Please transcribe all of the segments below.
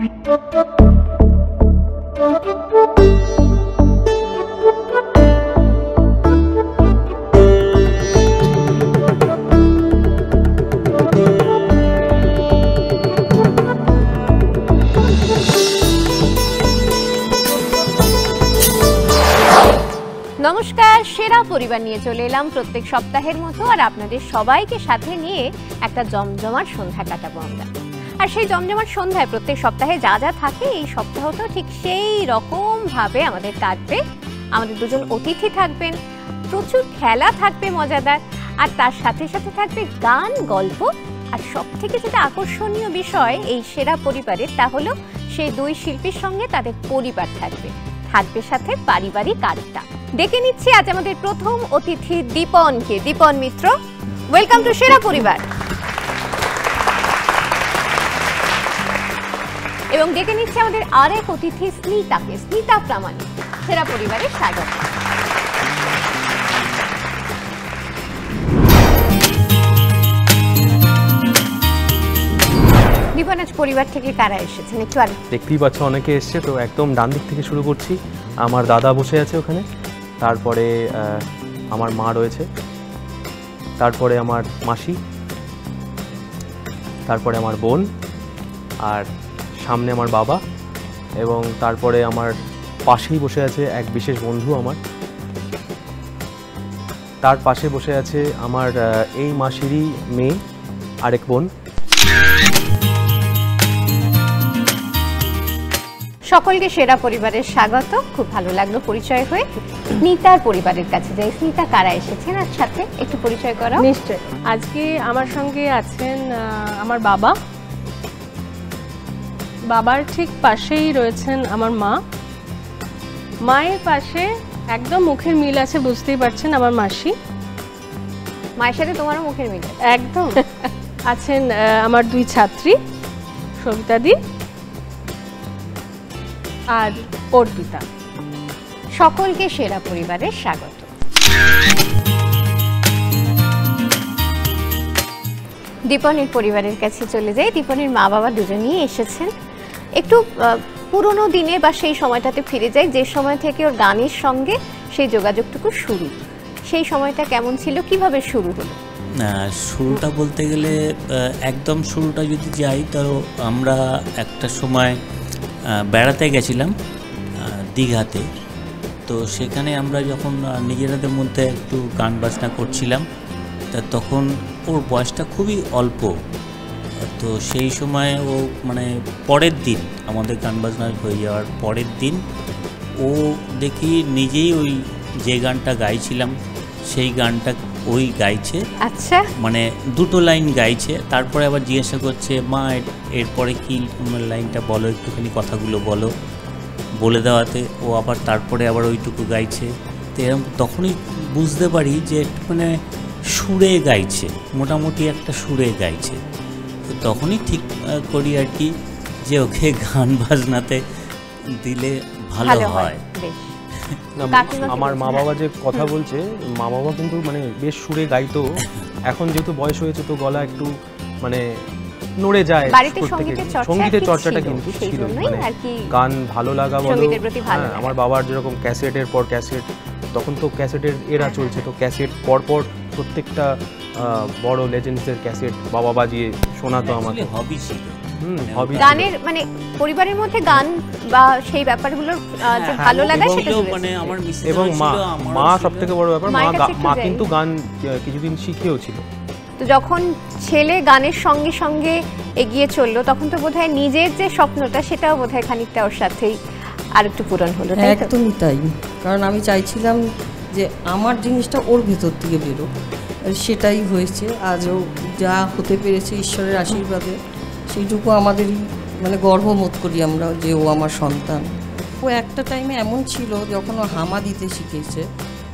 নমস্কার, সেরা পরিবার নিয়ে চলে এলাম প্রত্যেক সপ্তাহের মতো, আর আপনাদের সবাইকে সাথে নিয়ে একটা জমজমাট সন্ধ্যা কাটাবো আমরা। আর সেই জমজমাট সন্ধ্যায় প্রত্যেক সপ্তাহে যা যা থাকে এই সপ্তাহটা ঠিক সেই রকম ভাবে আমাদের কাটবে। আমাদের দুজন অতিথি থাকবেন, প্রচুর খেলা থাকবে মজাদার, আর তার সাথে সাথে থাকবে গান, গল্প, আর সব থেকে যেটা আকর্ষণীয় বিষয় এই সেরা পরিবারের, তা হলো সেই দুই শিল্পীর সঙ্গে তাদের পরিবার থাকবে, থাকবে সাথে পারিবারিক আড্ডা। ডেকে নিচ্ছি আজ আমাদের প্রথম অতিথি দীপনকে। দীপন মিত্র, ওয়েলকাম টু সেরা পরিবার। এবং ডেকে নিচ্ছি আমাদের আরেক অতিথি স্মিতাকে, স্মিতা প্রামাণিক। সেরা পরিবারের স্বাগত। দীপন, আজ পরিবার থেকে কারা এসেছেন একটু আর দেখতেই পাচ্ছ, অনেকে এসছে। তো একদম ডান দিক থেকে শুরু করছি। আমার দাদা বসে আছে ওখানে, তারপরে আমার মা রয়েছে, তারপরে আমার মাসি, তারপরে আমার বোন, আর সামনে আমার বাবা, এবং তারপরে আমার পাশেই বসে আছে এক বিশেষ বন্ধু আমার, তার পাশে বসে আছে আমার এই মাসিরই মেয়ে আরেক বোন। সকলকে সেরা পরিবারের স্বাগত। খুব ভালো লাগলো পরিচয় হয়ে। স্মিতার পরিবারের কাছে যাই। স্মিতা, কারা এসেছেন আর সাথে একটু পরিচয় করো। নিশ্চয়। আজকে আমার সঙ্গে আছেন আমার বাবা, বাবার ঠিক পাশেই রয়েছেন আমার মা, মায়ের পাশে একদম মুখের মিল আছে, বুঝতেই পারছেন, আমার মাসি। মায়ের সাথে তোমারও মুখের মিল একদম। আছেন আমার দুই ছাত্রী, সবিতাদি আর অর্পিতা। সকলকে সেরা পরিবারের স্বাগত। দীপনের পরিবারের কাছে চলে যাই। দীপনের মা বাবা দুজনেই এসেছেন। একটু পুরনো দিনে বা সেই সময়টাতে ফিরে যাই, যে সময় থেকে ওর গানের সঙ্গে সেই যোগাযোগটুকু শুরু। সেই সময়টা কেমন ছিল, কিভাবে শুরু হলো? শুরুটা বলতে গেলে একদম শুরুটা যদি যাই, তো আমরা একটা সময় বেড়াতে গেছিলাম দীঘাতে। তো সেখানে আমরা যখন নিজেদের মধ্যে একটু গান বাজনা করছিলাম, তা তখন ওর বয়সটা খুবই অল্প। তো সেই সময় ও মানে পরের দিন, আমাদের গান বাজনা হয়ে যাওয়ার পরের দিন, ও দেখি নিজেই ওই যে গানটা গাইছিলাম সেই গানটা ওই গাইছে। আচ্ছা। মানে দুটো লাইন গাইছে, তারপরে আবার জিজ্ঞাসা করছে, মা এরপরে কি লাইনটা বলো, একটুখানি কথাগুলো বলো। বলে দেওয়াতে ও আবার তারপরে আবার ওইটুকু গাইছে। তো এরকম তখনই বুঝতে পারি যে একটু মানে সুরে গাইছে, মোটামুটি একটা সুরে গাইছে। তো তখনই ঠিক করি আর কি যে ওকে গান বাজনাতে দিলে ভালো হয়। আমার মা বাবা যে কথা বলছে, মা বাবা কিন্তু মানে বেশ সুরে গাইতো। এখন যেহেতু বয়স হয়েছে তো গলা একটু মানে নড়ে যায়। সঙ্গীতের চর্চাটা কিন্তু ছিল, মানে গান ভালো লাগা বলো। আমার বাবার যেরকম ক্যাসেটের পর ক্যাসেট, তখন তো ক্যাসেটের এরা চলছে, তো ক্যাসেট পর পর প্রত্যেকটা বড় লেজেন্ডসের ক্যাসেট বাবা বাজিয়ে শোনাতো আমাকে। হবি ছিল গানের, মানে পরিবারের মধ্যে গান বা সেই ব্যাপারগুলো যে ভালো লাগা সেটা মানে আমার মিসেস এবং মা সবথেকে বড় ব্যাপার, মা কিন্তু গান কিছুদিন শিখেও ছিল। তো যখন ছেলে গানের সঙ্গে সঙ্গে এগিয়ে চললো, তখন তো বোধহয় নিজের যে স্বপ্নটা সেটাও বোধহয় খানিকটা ওর সাথেই আর একটু পূরণ হলো। একদমই তাই, কারণ আমি চাইছিলাম যে আমার জিনিসটা ওর ভেতর থেকে বেরো, সেটাই হয়েছে। আজও যা হতে পেরেছে ঈশ্বরের আশীর্বাদে, সেইটুকু আমাদেরই মানে গর্ববোধ করি আমরা যে ও আমার সন্তান। ও একটা টাইমে এমন ছিল যখন ও হামা দিতে শিখেছে,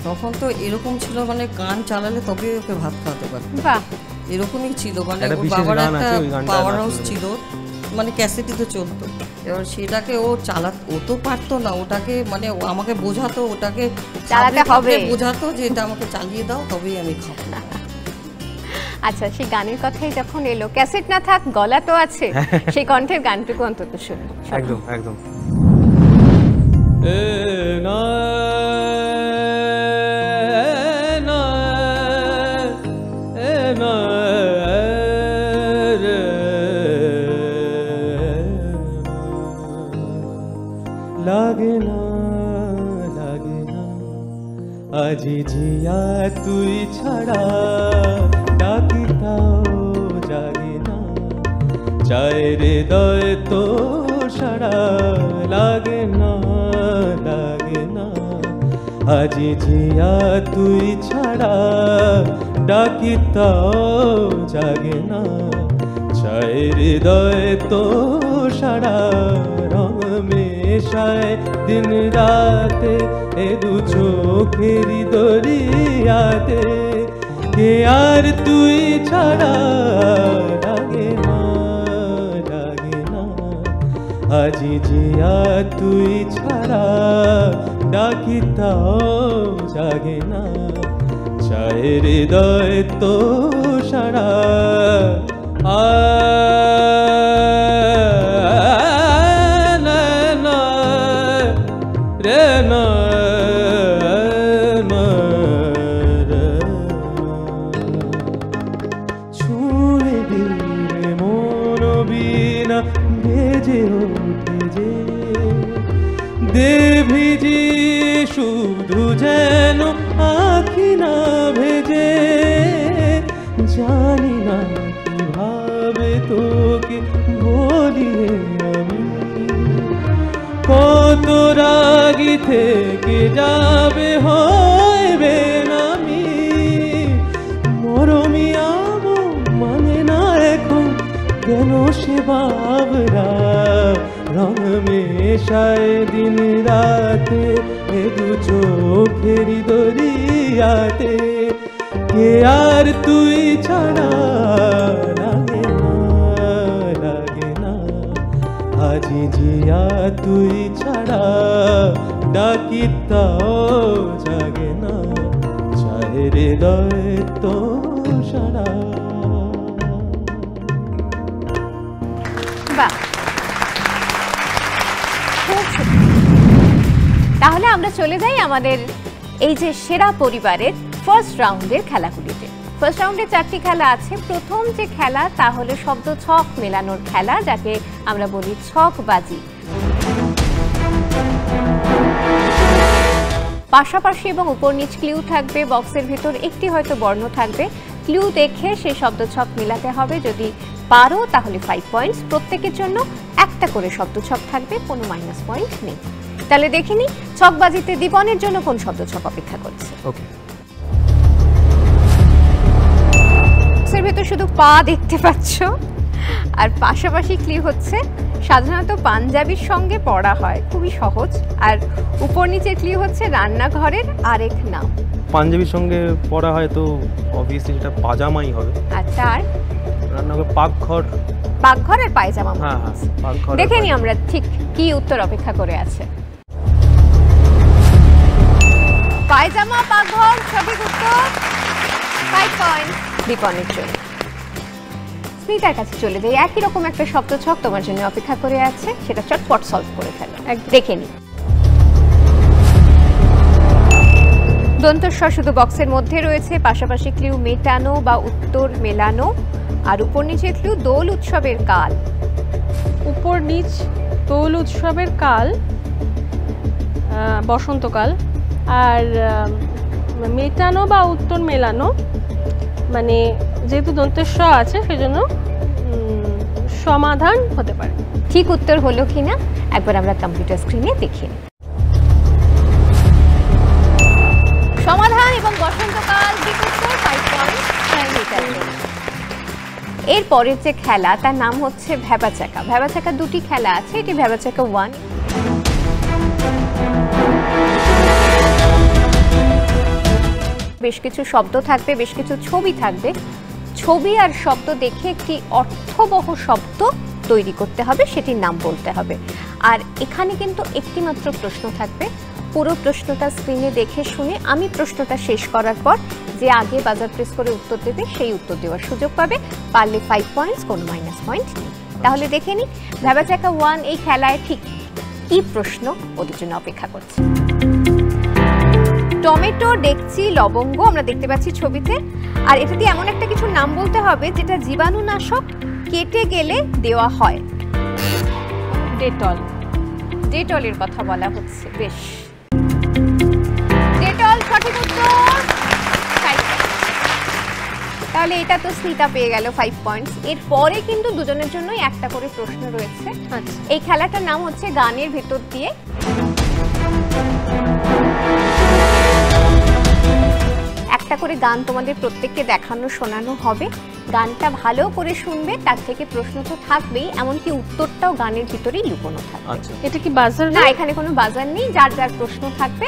তখন তো এরকম ছিল মানে গান চালালে তবে ওকে ভাত খাওয়াতে পারত, এরকমই ছিল। মানে ওর বাবার একটা পাওয়ার হাউস ছিল, মানে ক্যাসেটই চলতো। এবার সেটাকে ও ও তো পারতো না, ওটাকে মানে আমাকে বোঝাতো, ওটাকে চালাতে হবে, বোঝাতো যে এটা আমাকে চালিয়ে দাও তবেই আমি খাবো। আচ্ছা, সেই গানের কথাই যখন এলো, ক্যাসেট না থাক গলা তো আছে, সেই কণ্ঠের গানটুকু অন্তত শুনবো। একদম একদম। লাগে না লাগে না আজি জিয়া তুই ছাড়া, ডাকি তাও জাগে না, চায় হৃদয় তো সারা, লাগে না লাগে না আজি জিয়া তুই ছাড়া, ডাকি তাও জাগে না, চায় হৃদয় তো সারা, রং মেশায় দিন রাতে এ দু চোখেরি দরিয়াতে, কে আর তুই ছাড়া, লাগে না লাগে না আজি জিয়া তুই ছাড়া, ডাকি তাও জাগে না, চায় হৃদয় তো সারা। ছুঁড়ে দিলে মন বিনা ভেজে ওঠে যে, দেভিজি শুধু যেন আঁখি না ভেজে, জানি না কিভাবে তোকে বলি আমি, কত রাগি থেকে যাবে হইবে নামি, মরমি আমো মানে না এখন কেন সে বাবরা, রং মেশায় দিন রাতে এ দু চোখেরি দরিয়াতে, কে আর তুই ছাড়া, লাগে না লাগে না আজি জিয়া তুই ছাড়া, ডাকি তাও জাগে না, চায় হৃদয় তো সারা। বাহ, তাহলে আমরা চলে যাই আমাদের এই যে সেরা পরিবারের ফার্স্ট রাউন্ডের খেলাগুলিতে। ফার্স্ট রাউন্ডে 4টি খেলা আছে। প্রথম যে খেলা তা হলো শব্দ ছক মেলানোর খেলা, যাকে আমরা বলি ছকবাজি। পাশাপাশি এবং উপর নিচ ক্লিউ থাকবে, বক্সের ভিতর একটি হয়তো বর্ণ থাকবে, ক্লিউ দেখে সেই শব্দ ছক মেলাতে হবে। যদি পারো তাহলে 5 পয়েন্টস, প্রত্যেকের জন্য একটা করে শব্দ ছক থাকবে, কোনো মাইনাস পয়েন্ট নেই। তাহলে দেখিনি ছকবাজিতে দীপনের জন্য কোন শব্দ ছক অপেক্ষা করছে। ওকে, বক্সের ভিতর শুধু পা দেখতে পাচ্ছ, আর পাশাপাশি ক্লিউ হচ্ছে সাধারণত পাঞ্জাবির সঙ্গে পড়া হয়, খুবই সহজ। আর উপর নিচে ক্লিউ হচ্ছে রান্নাঘরের আরেক নাম। পাঞ্জাবির সঙ্গে পড়া হয় তো অবভিয়াসলি সেটা পাজামাই হবে। আচ্ছা, আর রান্নাঘর পাকঘর, পাকঘর আর পায়জামা। হ্যাঁ হ্যাঁ, পাকঘর। দেখে নি আমরা ঠিক কি উত্তর অপেক্ষা করে আছে। পায়জামা, পাকঘর, সঠিক উত্তর। 5 পয়েন্ট দীপনের জন্য। স্মিতার কাছে চলে যাই, একই রকম একটা শব্দ ছক তোমার জন্য অপেক্ষা করে আছে, সেটা চটপট সলভ করে ফেলো। দেখে নি। দন্তস্ব শুধু বক্সের মধ্যে রয়েছে, পাশাপাশি ক্লিউ মেটানো বা উত্তর মেলানো, আর উপর নিচে ক্লিউ দোল উৎসবের কাল। উপর নিচ দোল উৎসবের কাল বসন্তকাল, আর মেটানো বা উত্তর মেলানো মানে যেহেতু দন্তেস্ব আছে সেজন্য সমাধান হতে পারে। ঠিক উত্তর হলো কিনা একবার আমরা কম্পিউটার স্ক্রিনে দেখি। সমাধান এবং বসন্তকাল ঠিক উত্তর, 5 পয়েন্ট। এর পরের যে খেলা তার নাম হচ্ছে ভ্যাবাচাকা। ভ্যাবাচাকা দুটি খেলা আছে, এটি ভ্যাবাচাকা 1। বেশ কিছু শব্দ থাকবে, বেশ কিছু ছবি থাকবে। ছবি আর শব্দ দেখে একটি অর্থবহ শব্দ তৈরি করতে হবে, সেটির নাম বলতে হবে। আর এখানে কিন্তু একটি মাত্র প্রশ্ন থাকবে, পুরো প্রশ্নটা স্ক্রিনে দেখে শুনে আমি প্রশ্নটা শেষ করার পর যে আগে বাজার প্রেস করে উত্তর দেবে সেই উত্তর দেওয়ার সুযোগ পাবে, পারলে 5 পয়েন্টস, কোনো মাইনাস পয়েন্ট নেই। তাহলে দেখে নিই ভ্যাবা চ্যাকা 1 এই খেলায় ঠিক কি প্রশ্ন ওদের জন্য অপেক্ষা করছে। টমেটো, ডেকচি, লবঙ্গ আমরা দেখতে পাচ্ছি ছবিতে, আর এটা দিয়ে এমন একটা কিছু নাম বলতে হবে যেটা জীবাণুনাশক কেটে গেলে দেওয়া হয়। ডেটল। ডেটলের কথা বলা হচ্ছে, বেশ, ডেটল সঠিক উত্তর। তাহলে এটা তো স্মিতা পেয়ে গেল 5 পয়েন্টস। এরপরে কিন্তু দুজনের জন্যই একটা করে প্রশ্ন রয়েছে। আচ্ছা, এই খেলাটার নাম হচ্ছে গানের ভেতর দিয়ে। একটা করে গান তোমাদের প্রত্যেককে দেখানো শোনানো হবে, গানটা ভালো করে শুনবে, তার থেকে প্রশ্ন তো থাকবেই, এমনকি উত্তরটাও গানের ভিতরেই লুকোনো থাকবে। আচ্ছা, এটা কি বাজার? না, এখানে কোনো বাজার নেই, যার যার প্রশ্ন থাকবে।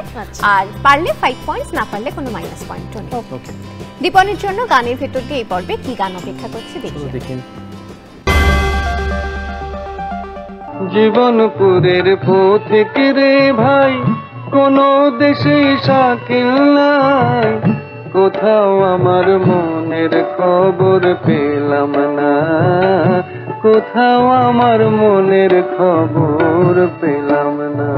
আর পারলে 5 পয়েন্টস, না পারলে কোনো মাইনাস পয়েন্টও নেই। ওকে। দীপনের জন্য গানের ভেতর দিয়ে এই পর্বে কি গান অপেক্ষা করছে দেখি। জীবনপুরের পথিক রে ভাই, কোন দেশে শাকিল নাই, কোথাও আমার মনের খবর পেলাম না, কোথাও আমার মনের খবর পেলাম না।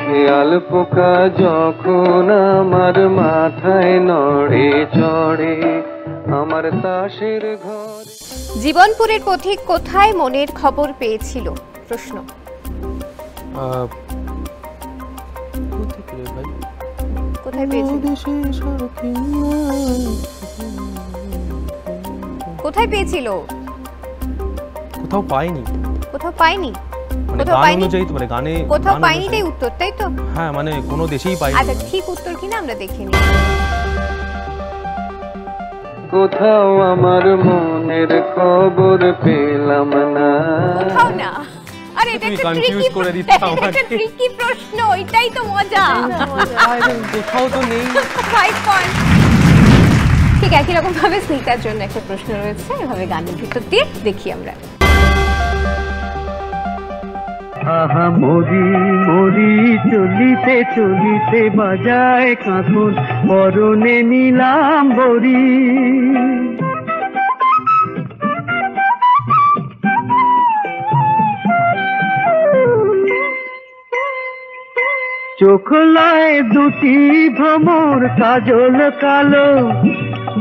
খেয়াল পোকা যখন আমার মাথায় নড়ে চড়ে, আমার তাসের ঘর। জীবনপুরের পথিক কোথায় মনের খবর পেয়েছিল? প্রশ্ন। কোথায় পেয়েছিল? কোথায় পেয়েছিল? কোথাও পাইনি। কোথাও পাইনি? মানে কোথাও গান পাইনি? অনুযায়ী তো, মানে গানে কোথাও গান পাইনি অনুযায়ী। তাই উত্তর, তাই তো? হ্যাঁ, মানে কোনো দেশেই পাইনি। আচ্ছা, ঠিক উত্তর কিনা আমরা দেখে নিই। কোথাও আমার মনের খবর পেলাম না। কোথাও না। আরে এটা তুমি একটা confuse ট্রিকি করে দিচ্ছ এটা আমাকে। একটা ট্রিকি প্রশ্ন, এটাই তো মজা। কোথাও তো নেই। 5 পয়েন্ট। ঠিক একই রকম ভাবে স্মিতার জন্য একটা প্রশ্ন রয়েছে, এভাবে গানের ভিতর দিয়ে দেখি আমরা। আহা মরি মরি চলিতে চলিতে বাজায় কাঁকন, পরনে নিলাম বরি। চোখ লয় দুটি ভ্রমর কাজল কালো,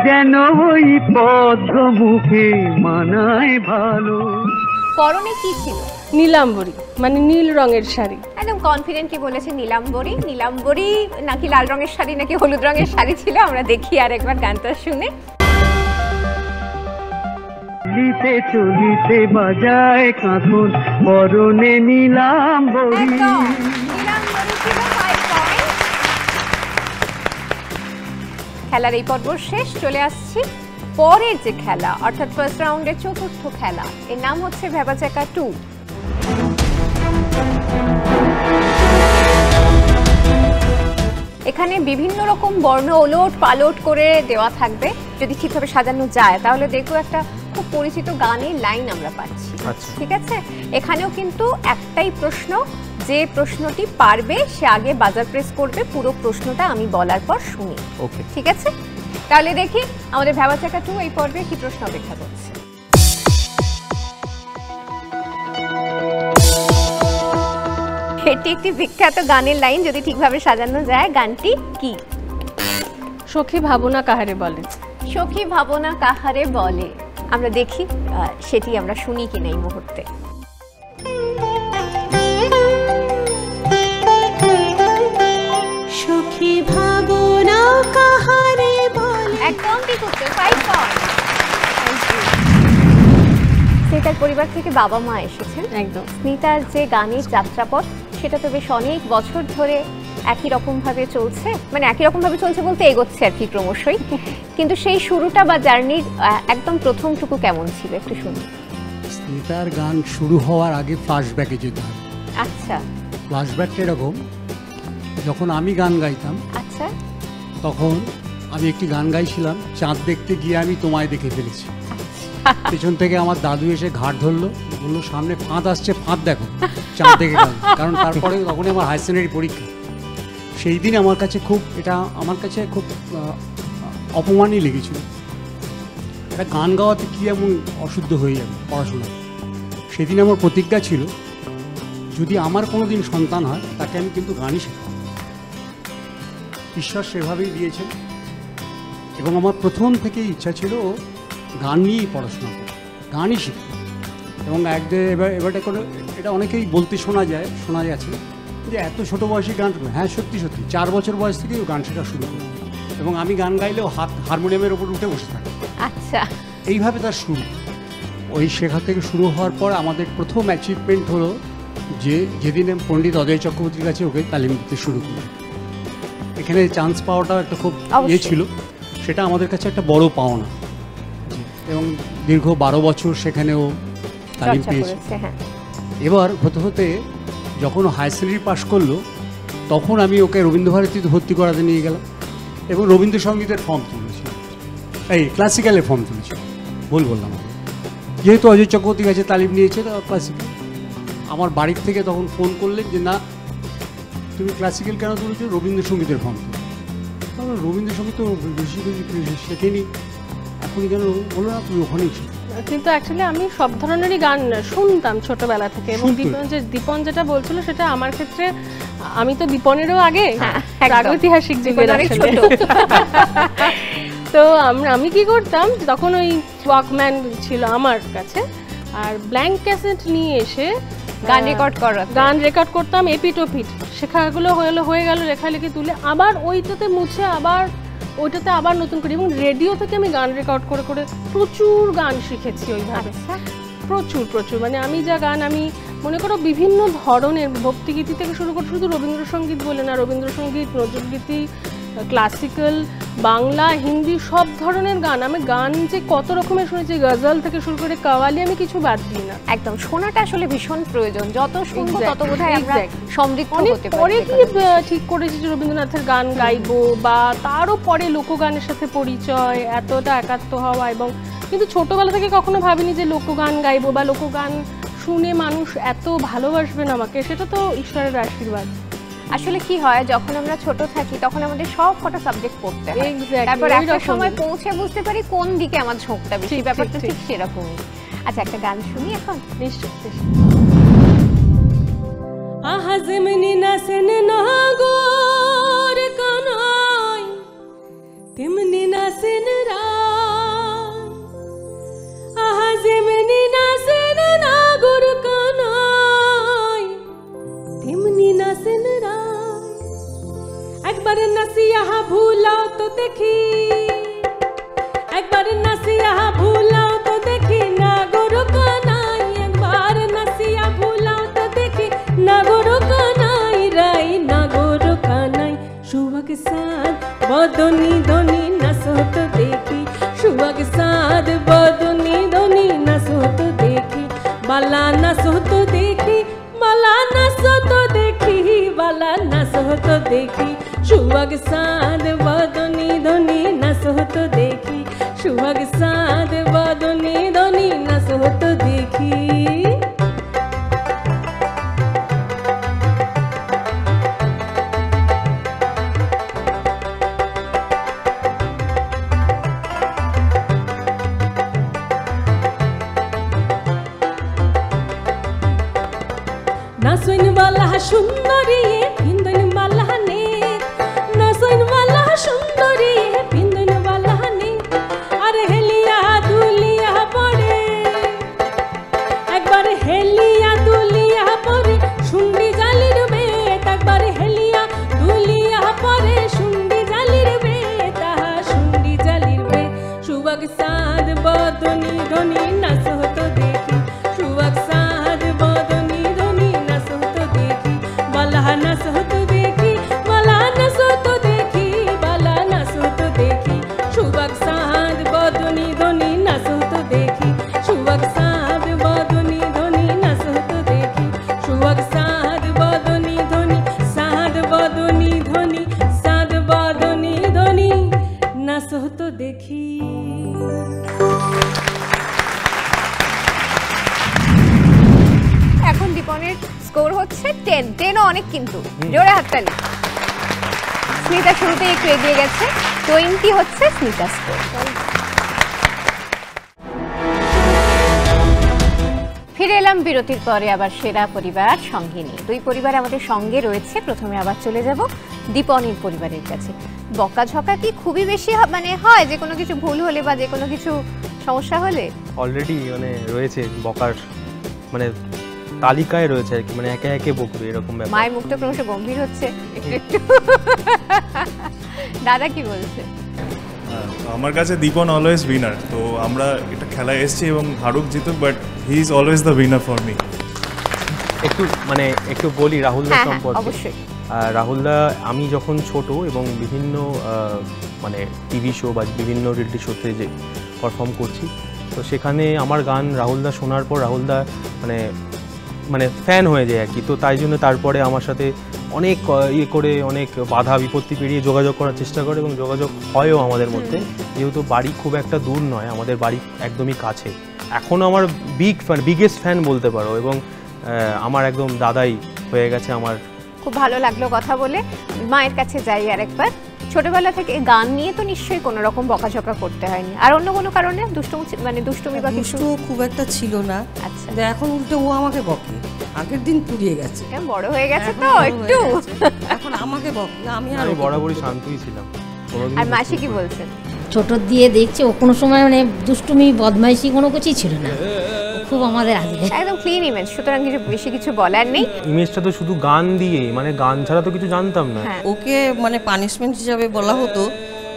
যেন ওই পদ্ম মুখে মানায় ভালো। পরনে কি ছিল? নীলাম্বরী, মানে নীল রঙের শাড়ি। একদম কনফিডেন্টলি বলেছে নীলাম্বরী। নীলাম্বরী নাকি লাল রঙের শাড়ি নাকি হলুদ রঙের শাড়ি ছিল, আমরা দেখি আর একবার গানটা শুনে। চলিতে চলিতে বাজায় কাঁকন, পরনে নীলাম্বরী। একদম নীলাম্বরী ছিল 5 পয়েন্ট। খেলার এই পর্ব শেষ, চলে আসছি পরের যে খেলা, অর্থাৎ ফার্স্ট রাউন্ডের চতুর্থ খেলা। এর নাম হচ্ছে ভ্যাবা চ্যাকা 2। এখানে বিভিন্ন রকম বর্ণ ওলট পালট করে দেওয়া থাকবে, যদি ঠিকভাবে সাজানো যায় তাহলে দেখো একটা খুব পরিচিত গানের লাইন আমরা পাচ্ছি। ঠিক আছে, এখানেও কিন্তু একটাই প্রশ্ন, যে প্রশ্নটি পারবে সে আগে বাজার প্রেস করবে, পুরো প্রশ্নটা আমি বলার পর শুনি। ওকে, ঠিক আছে, তাহলে দেখি আমাদের ভ্যাবা চ্যাকা 2 এই পর্বে কি প্রশ্ন অপেক্ষা করছে। এটি একটি বিখ্যাত গানের লাইন, যদি ঠিকভাবে সাজানো যায়। গানটি কি? সখী ভাবনা কাহারে বলে। সখী ভাবনা কাহারে বলে। আমরা দেখি সেটি আমরা শুনি কিনা এই মুহূর্তে। সখী ভাবনা কাহারে বলে। একদম ঠিক উত্তর, 5 পয়েন্ট। স্মিতার পরিবার থেকে বাবা মা এসেছেন। একদম। স্মিতার যে গানের যাত্রাপথ সেটা তো বেশ অনেক বছর ধরে একই রকম ভাবে চলছে, মানে একই রকম ভাবে চলছে বলতে এগোচ্ছে আর কি ক্রমশই, কিন্তু সেই শুরুটা বা জার্নির একদম প্রথমটুকু কেমন ছিল একটু শুনি। স্মিতার গান শুরু হওয়ার আগে ফ্ল্যাশব্যাকে যেতে হবে। আচ্ছা, ফ্ল্যাশব্যাকটা এরকম, যখন আমি গান গাইতাম আচ্ছা, তখন আমি একটি গান গাইছিলাম, চাঁদ দেখতে গিয়ে আমি তোমায় দেখে ফেলেছি। পেছন থেকে আমার দাদু এসে ঘাট ধরলো, বললো সামনে ফাঁদ আসছে, ফাঁদ দেখো, চাঁদ দেখে গেল। কারণ তারপরে তখনই আমার হায়ার সেকেন্ডারি পরীক্ষা। সেই দিন আমার কাছে খুব, এটা আমার কাছে খুব অপমানই লেগেছিল। একটা গান গাওয়াতে কী এমন অশুদ্ধ হয়ে যাবে পড়াশোনা। সেদিন আমার প্রতিজ্ঞা ছিল, যদি আমার কোনো দিন সন্তান হয় তাকে আমি কিন্তু গানই শেখাবো। ঈশ্বর সেভাবেই দিয়েছেন। এবং আমার প্রথম থেকেই ইচ্ছা ছিল গান নিয়েই পড়াশোনা করব, গানই শিখব। এবং এবারটা করে এটা অনেকেই বলতে শোনা যাচ্ছে যে এত ছোটো বয়সে গান। হ্যাঁ, সত্যি 4 বছর বয়স থেকেই গান শেখা শুরু করি। এবং আমি গান গাইলেও হারমোনিয়ামের ওপর উঠে বসে থাকি। আচ্ছা, এইভাবে তার শুরু। ওই শেখা থেকে শুরু হওয়ার পর আমাদের প্রথম অ্যাচিভমেন্ট হলো যেদিন আমি পণ্ডিত অজয় চক্রবর্তীর কাছে ওকে তালিম দিতে শুরু করি। এখানে চান্স পাওয়াটাও একটা খুব ছিল, সেটা আমাদের কাছে একটা বড় পাওনা। এবং দীর্ঘ 12 বছর সেখানেও তালিম পেয়েছে। এবার হতে হতে যখন হায়ার সেকেন্ডারি পাশ করলো, তখন আমি ওকে রবীন্দ্রভারতীতে ভর্তি করাতে নিয়ে গেলাম এবং রবীন্দ্রসঙ্গীতের ফর্ম তুলেছিল, এই ক্লাসিক্যালের ফর্ম তুলেছিল। বললাম যেহেতু অজয় চক্রবর্তীর কাছে তালিম নিয়েছে ক্লাসিক্যাল। আমার বাড়ির থেকে তখন ফোন করলেন যে না, তুমি ক্লাসিক্যাল কেন তুলেছো, রবীন্দ্রসঙ্গীতের ফর্ম তুলে। রবীন্দ্রসঙ্গীত তো বেশি শেখেনি, এখন কেন বলো না, তুমি ওখানেই শেখো। কিন্তু অ্যাকচুয়ালি আমি সব ধরনেরই গান শুনতাম ছোটবেলা থেকে। এবং দীপন যেটা বলছিল সেটা আমার ক্ষেত্রে, আমি তো দীপনেরও আগে প্রাগৈতিহাসিক যুগের আসলে। তো আমি কি করতাম, তখন ওই ওয়াকম্যান ছিল আমার কাছে, আর ব্ল্যাঙ্ক ক্যাসেট নিয়ে এসে গান রেকর্ড করতাম, এপিট ওপিট শেখাগুলো হয়ে গেল, লেখালেখি তুলে আবার ওইটাতে মুছে আবার ওইটাতে আবার নতুন করে। এবং রেডিও থেকে আমি গান রেকর্ড করে করে প্রচুর গান শিখেছি ওইভাবে। প্রচুর মানে আমি যা গান, আমি মনে করো বিভিন্ন ধরনের ভক্তিগীতি থেকে শুরু করে, শুধু রবীন্দ্রসঙ্গীত বলে না, রবীন্দ্রসঙ্গীত, নজরুলগীতি, ক্লাসিক্যাল, বাংলা, হিন্দি, সব ধরনের গান। আমি গান যে কত রকমের শুনেছি, গজল থেকে শুরু করে কাওয়ালি, আমি কিছু বাদ দিই না। একদম, শোনাটা আসলে ভীষণ প্রয়োজন। যত শুনবো তত বোধহয় আমরা সমৃদ্ধ হতে পারি। পরে কি ঠিক করেছি যে রবীন্দ্রনাথের গান গাইবো, বা তারও পরে লোকগানের সাথে পরিচয়, এতটা একাত্ম হওয়া। এবং কিন্তু ছোটবেলা থেকে কখনো ভাবিনি যে লোকগান গাইবো বা লোকগান শুনে মানুষ এত ভালোবাসবেন আমাকে। সেটা তো ঈশ্বরের আশীর্বাদ। আসলে কি হয়, যখন আমরা ছোট থাকি তখন আমাদের সব কটা সাবজেক্ট পড়তে হয়, তারপর একটা সময় পৌঁছে বুঝতে পারি কোন দিকে আমার ঝোঁকটা বেশি। ব্যাপারটা ঠিক সেরকমই। আচ্ছা, একটা গান শুনি এখন। নিশ্চয়ই। আহা যেমনি নাচেন নাগর কানাই, তেমনি নাচেন রায়। আহা যেমনি নাচেন নাগর কানাই, তেমনি নাচেন রায়। একবার নাচিয়া ভুলাও তো দেখি, একবার নাচিয়া ভুলাও তো দেখি নাগর কানাই। একবার নাচিয়া ভুলাও তো দেখি নাগর কানাই রাই, নাগর কানাই। সুভাগ সাদ বদনি ধনি নাচত দেখি, সুভাগ সাদ বদনি ধনি নাচত দেখি। বালা নাচত দেখি, বালা নাচত দেখি, বালা নাচত দেখি। সুভাগ সাদ বদনি ধনি নাচত দেখি, সুভাগ সাদ বদনি ধনি নাচত দেখি। নাচইন বালা সুন্দরী পিন্দন বালা নে, নাচইন বালা সুন্দরী পিন্দন বালা নে। আর হেলিয়া দুলিয়া পড়ে, একবার হেলিয়া দুলিয়া পড়ে শুন্ডি জালির বেত। একবার হেলিয়া দুলিয়া পড়ে শুন্ডি জালির বেত, তাহা শুন্ডি জালির বেত। সুভাগ সাদ বদনি ধনি নাচত দেখি, সুভাগ সাদ বদনি ধনি নাচত দেখি। বালা নাচত দেখি, বালা নাচত দেখি, বালা নাচত দেখি। সুভাগ সাদ বদনি ধনি নাচত দেখি, সুভাগ সাদ বদনি ধনি নাচত দেখি। সুভাগ সাদ বদনি ধনি, সাদ বদনি ধনি, সাদ বদনি ধনি নাচত দেখি। হচ্ছে 10 10ও অনেক, কিন্তু জোরে হাততালি। স্মিতা শুরুতেই একটু এগিয়ে গেছে, 20 হচ্ছে স্মিতা স্কোর। ফিরে এলাম বিরতির পরে আবার সেরা পরিবার সঙ্গিনী। দুই পরিবার আমাদের সঙ্গে রয়েছে। প্রথমে আবার চলে যাব দীপনের পরিবারের কাছে। বকাঝকা কি খুবই বেশি মানে হয় যে কোনো কিছু ভুল হলে বা যে কোনো কিছু সমস্যা হলে? অলরেডি মানে রয়েছে বকার, মানে তালিকায় রয়েছে আর কি, মানে একে একে বকবে এরকম ব্যাপার। মায়ের মুখটা ক্রমশ গম্ভীর হচ্ছে একটু। দাদা কি বলছে? আমার কাছে দীপন অলওয়েজ উইনার। তো আমরা এটা খেলায় এসেছি এবং হারুক জিতুক, but he is always the winner for me. একটু বলি রাহুলদা সম্পর্কে। অবশ্যই। রাহুলদা, আমি যখন ছোট এবং বিভিন্ন মানে টিভি শো বা বিভিন্ন রিয়েলিটি শোতে যে পারফর্ম করছি, তো সেখানে আমার গান রাহুলদা শোনার পর রাহুলদা মানে ফ্যান হয়ে যায় আর কি। তো তাই জন্য তারপরে আমার সাথে অনেক করে অনেক বাধা বিপত্তি পেরিয়ে যোগাযোগ করার চেষ্টা করে এবং যোগাযোগ হয়ও আমাদের মধ্যে। যেহেতু বাড়ি খুব একটা দূর নয়, আমাদের বাড়ি একদমই কাছে। এখনও আমার বিগেস্ট ফ্যান বলতে পারো, এবং আমার একদম দাদাই হয়ে গেছে আমার। খুব ভালো লাগলো কথা বলে। মায়ের কাছে যাই আরেকবার। ছোটবেলা থেকে গান নিয়ে তো নিশ্চয়ই কোনো রকম বকাঝকা করতে হয়নি, আর অন্য কোনো কারণে দুষ্টুমি বা কিছু? খুব একটা ছিল না। আচ্ছা, এখন উল্টে ও আমাকে বকে। আগের দিন পুড়িয়ে গেছে, বড় হয়ে গেছে তো একটু, এখন আমাকে বকে। আমি বরাবরই শান্তই ছিলাম। আর মাসি কি বলছেন? ছোট দিয়ে দেখছে ও কোনো সময় মানে দুষ্টুমি বদমাইশি কোনো কিছুই ছিল না, খুব আমাদের আগে একদম ক্লিন ইমেজ, সুতরাং কিছু বেশি কিছু বলার নেই। ইমেজটা তো শুধু গান দিয়ে, মানে গান ছাড়া তো কিছু জানতাম না। ওকে মানে পানিশমেন্ট হিসাবে বলা হতো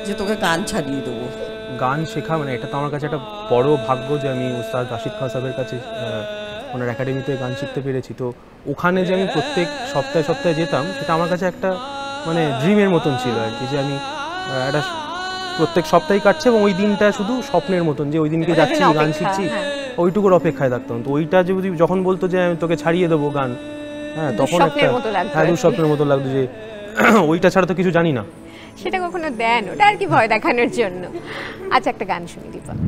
যে তোকে গান ছাড়িয়ে দেবো। গান শেখা মানে এটা তো আমার কাছে একটা বড় ভাগ্য যে আমি উস্তাদ রাশিদ খান সাহেবের কাছে ওনার একাডেমিতে গান শিখতে পেরেছি। তো ওখানে যে আমি প্রত্যেক সপ্তাহে যেতাম, সেটা আমার কাছে একটা মানে ড্রিমের মতন ছিল আর কি, যে আমি একটা প্রত্যেক সপ্তাহে কাটছে এবং ওই দিনটা শুধু স্বপ্নের মতন, যে ওই দিনকে যাচ্ছি গান শিখছি, ওইটুকুর অপেক্ষায় থাকতাম। তো ওইটা যদি যখন বলতো যে আমি তোকে ছাড়িয়ে দেবো গান, হ্যাঁ, তখন একটা দুঃস্বপ্নের মতো লাগতো যে ওইটা ছাড়া তো কিছু জানি না। সেটা কখনো দেন, ওটা আর কি ভয় দেখানোর জন্য। আচ্ছা, একটা গান শুনি দীপন।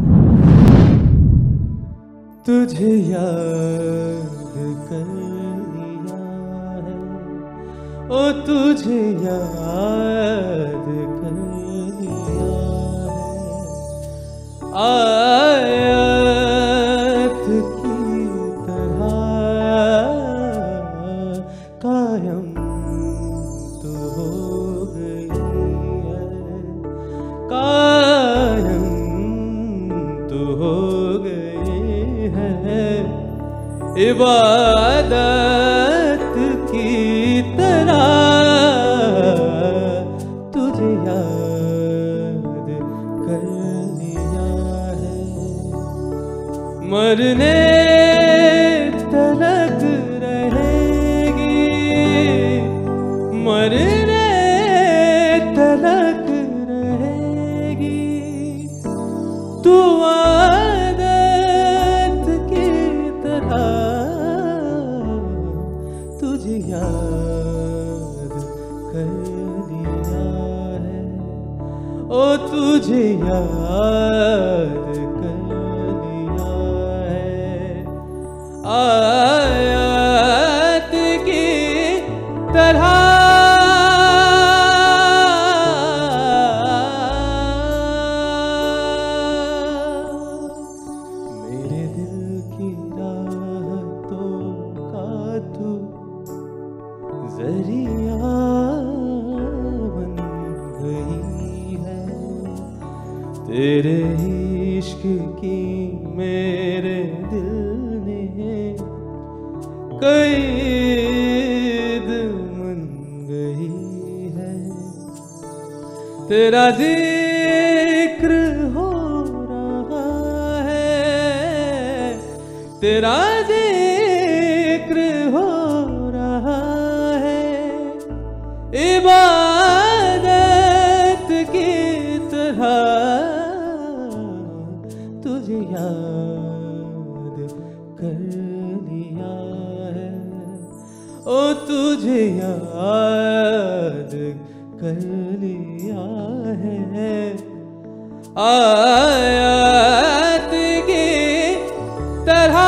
तुझे याद कर लिया है, ओ तुझे याद कर लिया है, आयत की तरह कायम तो हो गई है, कायम तो हो इबादत की तरह तुझे याद कर लिया है, मरने तलक रहेगी, मरने तलक रहेगी, तू आदत की तरह तुझे याद कर लिया है, ओ तुझे याद कर लिया है, आयत की तरह मेरे दिल की राहतों का तू जरिया बन गई है, तेरे इश्क की मेरे दिल ने कैद मन गई है, तेरा जिक्र हो रहा है, तेरा जिक्र हो रहा है, इबादत की तरह तुझे याद कर लिया है, ओ तुझे याद कर लिया है, आयत की तरह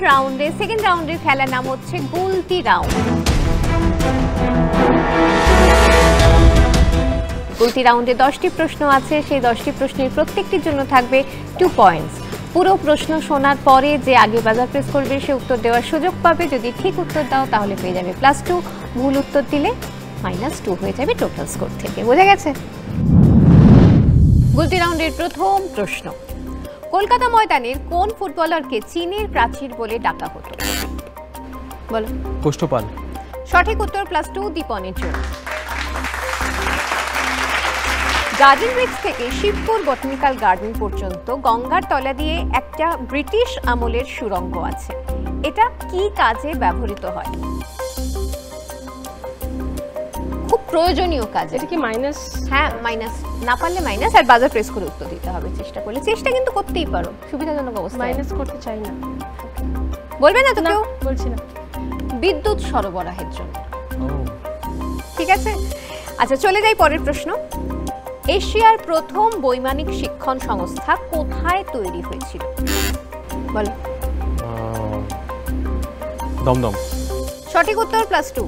সেকেন্ড রাউন্ডের খেলার নাম হচ্ছে গুলতি রাউন্ড। গুলতি রাউন্ডে 10টি প্রশ্ন আছে, সেই 10টি প্রশ্নের প্রত্যেকটির জন্য থাকবে 2 পয়েন্টস। পুরো প্রশ্ন শোনার পরে যে আগে বাজার প্রেস করবে সে উত্তর দেওয়ার সুযোগ পাবে। যদি ঠিক উত্তর দাও তাহলে পেয়ে যাবে +2, ভুল উত্তর দিলে -2 হয়ে যাবে টোটাল স্কোর থেকে। বোঝা গেছে? গুলতি রাউন্ডের প্রথম প্রশ্ন, কলকাতা ময়দানের কোন ফুটবলারকে চীনের প্রাচীর বলে ডাকা হতো? বলো। কোষ্ঠপাল। সঠিক উত্তর, +2 দীপনের জন্য। গার্ডেন রিচ থেকে শিবপুর বটানিক্যাল গার্ডেন পর্যন্ত গঙ্গার তলা দিয়ে একটা ব্রিটিশ আমলের সুড়ঙ্গ আছে, এটা কি কাজে ব্যবহৃত হয়? খুব প্রয়োজনীয় কাজ। এটা কি মাইনাস? হ্যাঁ মাইনাস, না পারলে মাইনাস, আর বাজার প্রেস করে উত্তর দিতে হবে চেষ্টা করলে। চেষ্টা কিন্তু করতেই পারো, সুবিধাজনক অবস্থা। মাইনাস করতে চাই না। বলবে না তো কেউ? বলছি না। বিদ্যুৎ সরবরাহের জন্য। ঠিক আছে, আচ্ছা চলে যাই পরের প্রশ্ন। এশিয়ার প্রথম বৈমানিক শিক্ষণ সংস্থা কোথায় তৈরি হয়েছিল? বলো। দমদম। সঠিক উত্তর, +2।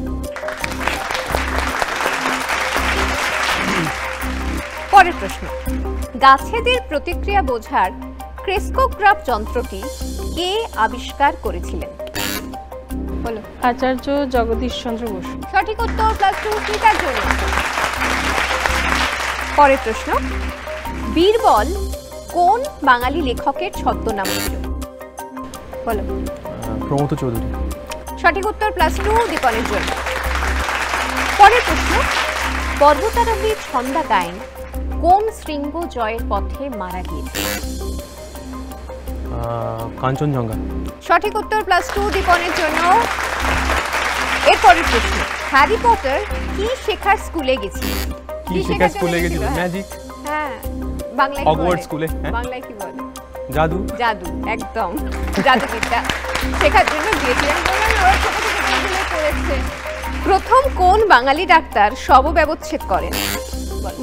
পরের প্রশ্ন, গাছেদের প্রতিক্রিয়া বোঝার ক্রেস্কোগ্রাফ যন্ত্রটি কে আবিষ্কার করেছিলেন? বলো। আচার্য জগদীশ চন্দ্র বসু। সঠিক উত্তর, +2 কৃতার জন্য। পরের প্রশ্ন, বীরবল কোন বাঙালি লেখকের ছদ্মনাম ছিল? বলো। প্রমথ চৌধুরী। সঠিক উত্তর, +2 দীপনের জন্য। পরের প্রশ্ন, পর্বতারোহী ছন্দা গায়েন কোন শৃঙ্গ জয়ের পথে মারা গিয়েছিল? কাঞ্চনজঙ্ঘা। সঠিক উত্তর, +2 দীপনের জন্য। এরপরের প্রশ্ন, হ্যারি পটার কি শেখার স্কুলে গেছিল? কি শেখার স্কুলে গেছিল? ম্যাজিক। হ্যাঁ, বাংলায় হগওয়ার্টস স্কুলে। বাংলায় কি বলে? জাদু। জাদু, একদম জাদুবিদ্যা শেখার জন্য গিয়েছিলেন। ওরা ছোট থেকে এগুলো করেছে। প্রথম কোন বাঙালি ডাক্তার শব ব্যবচ্ছেদ করেন?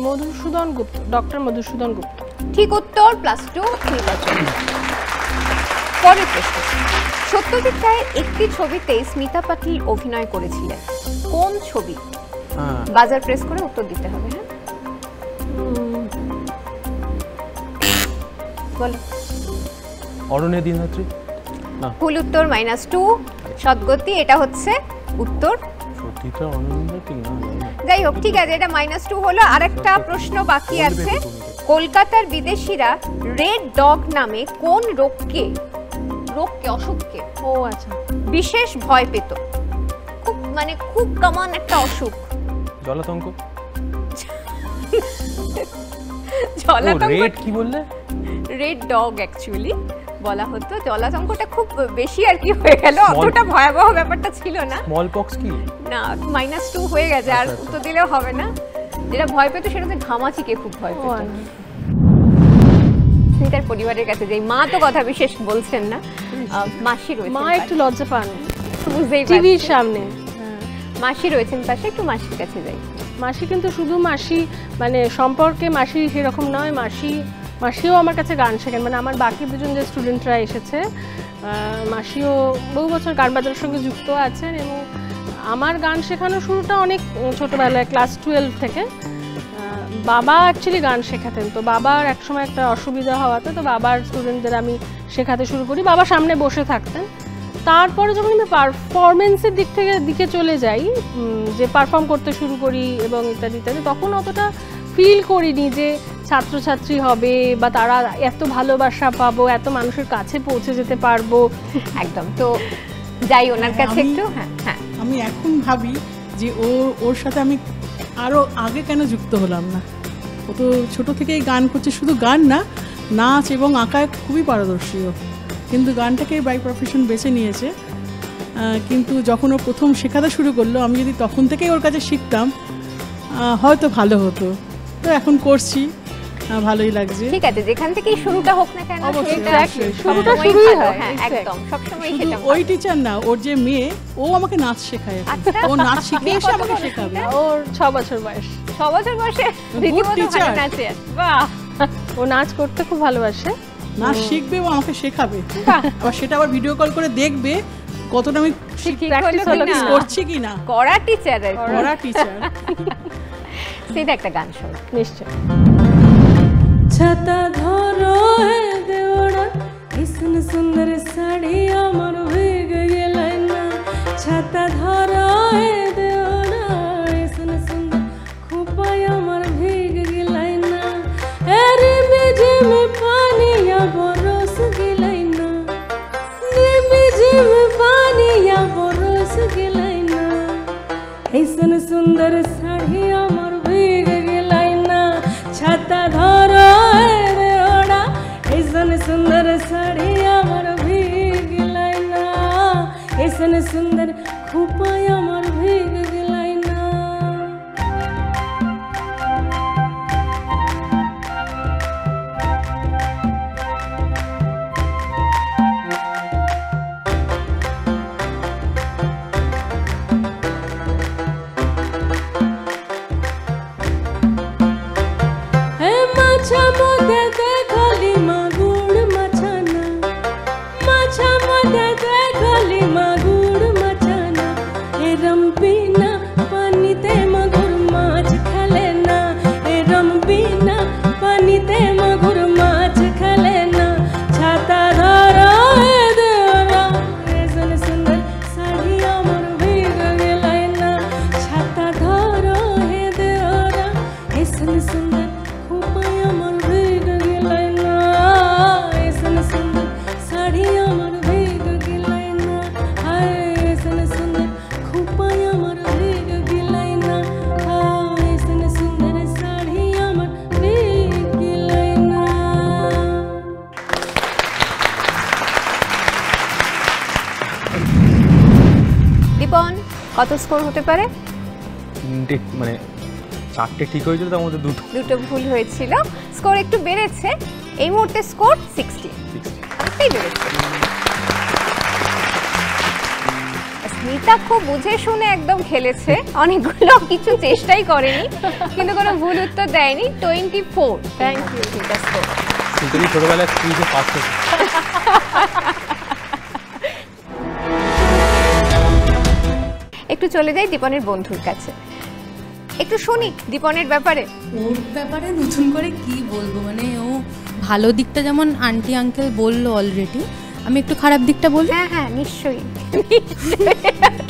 মধুসূদন গুপ্ত, ডক্টর মধুসূদন গুপ্ত। ঠিক উত্তর, +2 নির্বাচন। পরের প্রশ্ন, সত্যজিৎ রায়ের একটি ছবিতে স্মিতা পাটিল অভিনয় করেছিলেন, কোন ছবি? বাজার প্রেস করে উত্তর দিতে হবে। হ্যাঁ, বলো। অরণ্যে দিনরাত্রি। না, ভুল উত্তর, -2 সদ্গতি। এটা হচ্ছে উত্তর। সত্যিটা অরণ্যে ঠিক না। যাই হোক, ঠিক আছে, এটা -2 হলো। আরেকটা প্রশ্ন বাকি আছে। কলকাতার বিদেশিরা রেড ডগ নামে কোন রোগকে অসুখকে আচ্ছা বিশেষ ভয় পেত? খুব খুব কমন একটা অসুখ। জলাতঙ্ক। জলাতঙ্ক। রেড কি বললে? রেড ডগ অ্যাকচুয়ালি বলা হতো। জলাতঙ্কটা খুব বেশি আর কি হয়ে গেল, অতটা ভয়াবহ ব্যাপারটা ছিল না। স্মল পক্স কি না, -2 হয়ে গেছে, আর উত্তর দিলেও হবে না। যেটা ভয় পেত সেটা হচ্ছে ঘামাচিকে খুব ভয় পেত। স্মিতার পরিবারের কাছে যাই। মা তো কথা বিশেষ বলছেন না, মাসি রয়েছেন। মা একটু লজ্জা পান বুঝতেই টিভির সামনে। মাসি রয়েছেন পাশে, একটু মাসির কাছে যাই। মাসি কিন্তু শুধু মাসি সম্পর্কে মাসি সেরকম নয়, মাসিও আমার কাছে গান শেখেন। আমার বাকি দুজন যে স্টুডেন্টরা এসেছে, মাসিও বহু বছর গান বাজানোর সঙ্গে যুক্ত আছেন। এবং আমার গান শেখানোর শুরুটা অনেক ছোটোবেলায়, ক্লাস 12 থেকে। বাবা অ্যাকচুয়ালি গান শেখাতেন, তো বাবার একসময় একটা অসুবিধা হওয়াতে তো বাবার স্টুডেন্টদের আমি শেখাতে শুরু করি। বাবা সামনে বসে থাকতেন। তারপরে যখন আমি পারফরমেন্সের দিকে চলে যাই, যে পারফর্ম করতে শুরু করি এবং ইত্যাদি ইত্যাদি, তখন অতটা ফিল করিনি যে ছাত্রছাত্রী হবে বা তারা এত ভালোবাসা পাবো, এত মানুষের কাছে পৌঁছে যেতে পারবো। একদম। তো যাই ওনার কাছে একটু। হ্যাঁ, আমি এখন ভাবি যে ওর সাথে আমি আরও আগে কেন যুক্ত হলাম না। ও তো ছোটো থেকেই গান করছে, শুধু গান না, নাচ এবং আঁকায় খুবই পারদর্শী। কিন্তু গানটাকে বাই প্রফেশন বেছে নিয়েছে। কিন্তু যখন ও প্রথম শেখাতে শুরু করলো, আমি যদি তখন থেকেই ওর কাছে শিখতাম হয়তো ভালো হতো। তো এখন করছি, ভালোই লাগছে। ঠিক আছে, যেখান থেকেই শুরুটা হোক না কেন, শুরুটা শুরুই হয়। হ্যাঁ, একদম সবসময় সেটা। ওই টিচার না, ওর যে মেয়ে, ও আমাকে নাচ শেখায়। ও নাচ শিখে এসে আমাকে শেখাবে। ওর 6 বছর বয়স। 6 বছর বয়সে রীতিমতো ভালো নাচে। বাহ, ও নাচ করতে খুব ভালোবাসে। নাচ শিখবে এবং আমাকে শেখাবে, আবার সেটা আবার ভিডিও কল করে দেখবে কতটা আমি প্র্যাকটিস করছি কিনা। কড়া টিচার, কড়া টিচার। সেটা একটা গান শোন নিশ্চয়। ছাতা ধরো হে দেওড়া, ইসন সুন্দর শাড়ি আমার ভিগে গেলাই না। ছাতা ধরো হে দেওড়া, ইসন সুন্দর খুপাই আমার ভিগে গেলাই না। এরে বিজে মে পানিয়া বরস গেলাই না, বিজে মে পানিয়া বরস গেলাই না। ইসন সুন্দর শাড়ি আমার ভিগে গেলাই না। ছাতা ধরো রে ওড়া, ऐसन सुंदर साड़ी আমার ভিগ গেলাই না। ऐसन सुंदर খুপাই আমার ভিগ গেলাই না। হে মাছা মধ্যে দেখলি মাগুর মাছানা, মাছা মধ্যে দেখলি মাগুর মাছানা। এরম বিনা পানিতে মাগুর মাছ খেলে না, এরম বিনা পানিতে মাগুর মাছ খেলে না। ছাতা ধরো হে দেওরা, ऐसन सुंदर শাড়ি আমার ভিগ গেলাই না। ছাতা ধরো হে দেওরা, ऐसन सुंदर খুপাই আমার ভিগ গেলাই না। ऐसन सुंदर শাড়ি আমার ভিগ গেলাই না। হায় ऐसन सुंदर খুপাই আমার ভিগ গেলাই না। হায় ऐसन सुंदर শাড়ি আমার ভিগ গেলাই না। দীপন, কত স্কোর হতে পারে? মানে 4টে ঠিক হয়েছিল, তার মধ্যে দুটো ভুল হয়েছিল। স্কোর একটু বেড়েছে, এই মুহূর্তে স্কোর 60, অনেকটাই বেড়েছে। স্মিতা খুব বুঝে শুনে একদম খেলেছে, অনেকগুলো কিছু চেষ্টাই করেনি, কিন্তু কোনো ভুল উত্তর দেয়নি। 24। Thank you Smita. স্কোর স্মিতারই ছোটবেলায় কুইজে ফার্স্ট হয়েছে। একটু চলে যাই দীপনের বন্ধুর কাছে, একটু শুনি দীপনের ব্যাপারে। ওর ব্যাপারে নতুন করে কি বলবো, মানে ও ভালো দিকটা যেমন আন্টি আঙ্কেল বললো অলরেডি, আমি একটু খারাপ দিকটা বলি। হ্যাঁ হ্যাঁ নিশ্চয়ই।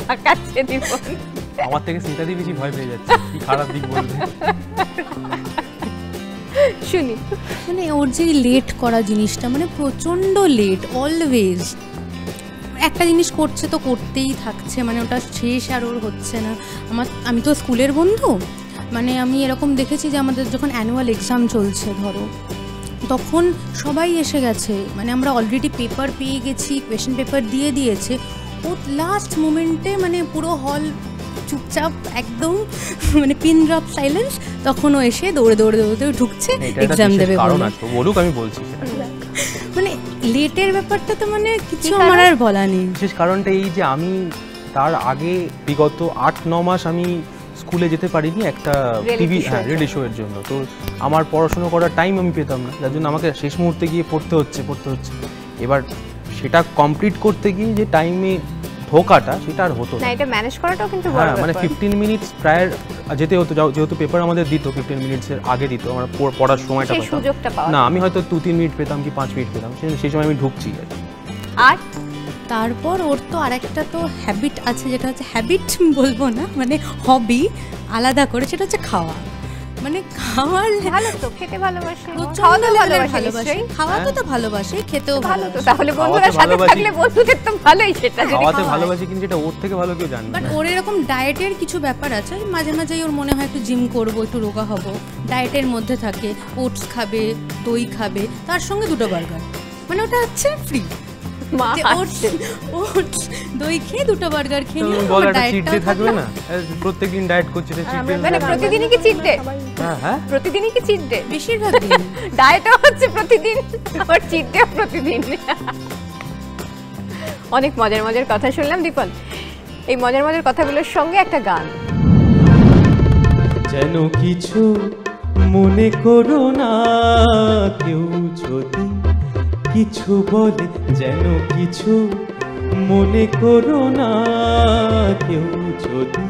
তাকাচ্ছে দীপন। আমার থেকে স্মিতাদি বেশি ভয় পেয়ে যাচ্ছে, কি খারাপ দিক বলবে। শুনি। মানে ওর যে লেট করা জিনিসটা, মানে প্রচণ্ড লেট, অলওয়েজ একটা জিনিস করছে তো করতেই থাকছে, মানে ওটা শেষ আর ওর হচ্ছে না। আমি তো স্কুলের বন্ধু, মানে আমি এরকম দেখেছি যে আমাদের যখন অ্যানুয়াল এক্সাম চলছে ধরো, তখন সবাই এসে গেছে, মানে আমরা অলরেডি পেপার পেয়ে গেছি, কোয়েশ্চেন পেপার দিয়ে দিয়েছে, ও লাস্ট মোমেন্টে মানে পুরো হল চুপচাপ একদম, মানে পিন ড্রপ সাইলেন্স, তখন ও এসে দৌড়ে দৌড়ে দৌড়ে ঢুকছে এক্সাম দেবে। বলুক, আমি বলছি মানে লেটের ব্যাপারটা তো মানে কিছু আমার আর বলা নেই। বিশেষ কারণটা এই যে আমি তার আগে বিগত 8-9 মাস আমি স্কুলে যেতে পারিনি একটা টিভি রেডিও শো এর জন্য। তো আমার পড়াশোনা করার টাইম আমি পেতাম না, যার জন্য আমাকে শেষ মুহূর্তে গিয়ে পড়তে হচ্ছে। এবার সেটা কমপ্লিট করতে গিয়ে যে টাইমে ঢোকাটা, সেটা আর হতো না। এটা ম্যানেজ করাটাও কিন্তু বড় ব্যাপার। মানে 15 মিনিটস প্রায় যেতে হতো, যেহেতু পেপার আমাদের দিত 15 মিনিটসের আগে দিত, আমরা পড়ার সময়টা পেতাম না। আমি হয়তো 2-3 মিনিট পেতাম কি 5 মিনিট পেতাম, সেই সময় আমি ঢুকছি। আর তারপর ওর তো আরেকটা তো হ্যাবিট আছে, যেটা হচ্ছে হ্যাবিট বলবো না, মানে হবি আলাদা করে, সেটা হচ্ছে খাওয়া। মানে খাওয়ার ভালো তো, খেতে ভালোবাসে, খাওয়াতে তো ভালোবাসে, খেতেও ভালো। তো তাহলে বন্ধুরা সাথে থাকলে বন্ধুদের তো ভালোই, সেটা খাওয়াতে ভালোবাসে, কিন্তু এটা ওর থেকে ভালো কেউ জানে না। বাট ওর এরকম ডায়েটের কিছু ব্যাপার আছে, মাঝে মাঝেই ওর মনে হয় একটু জিম করবো, একটু রোগা হবো, ডায়েটের মধ্যে থাকে, ওটস খাবে, দই খাবে, তার সঙ্গে 2টো বার্গার, মানে ওটা হচ্ছে ফ্রি। দই খেয়ে 2টো বার্গার খেয়ে থাকবে না, প্রত্যেকদিন ডায়েট করছে। মানে প্রতিদিনই কি চিট ডে? হ্যাঁ, প্রতিদিনই কি চিট ডে? বেশিরভাগ দিন ডায়েটও হচ্ছে প্রতিদিন, আবার চিট ডেও প্রতিদিন। অনেক মজার মজার কথা শুনলাম দীপন। এই মজার মজার কথাগুলোর সঙ্গে একটা গান। যেন কিছু মনে করো না, কেউ যদি কিছু বলে যেন কিছু মনে করো না কেউ যদি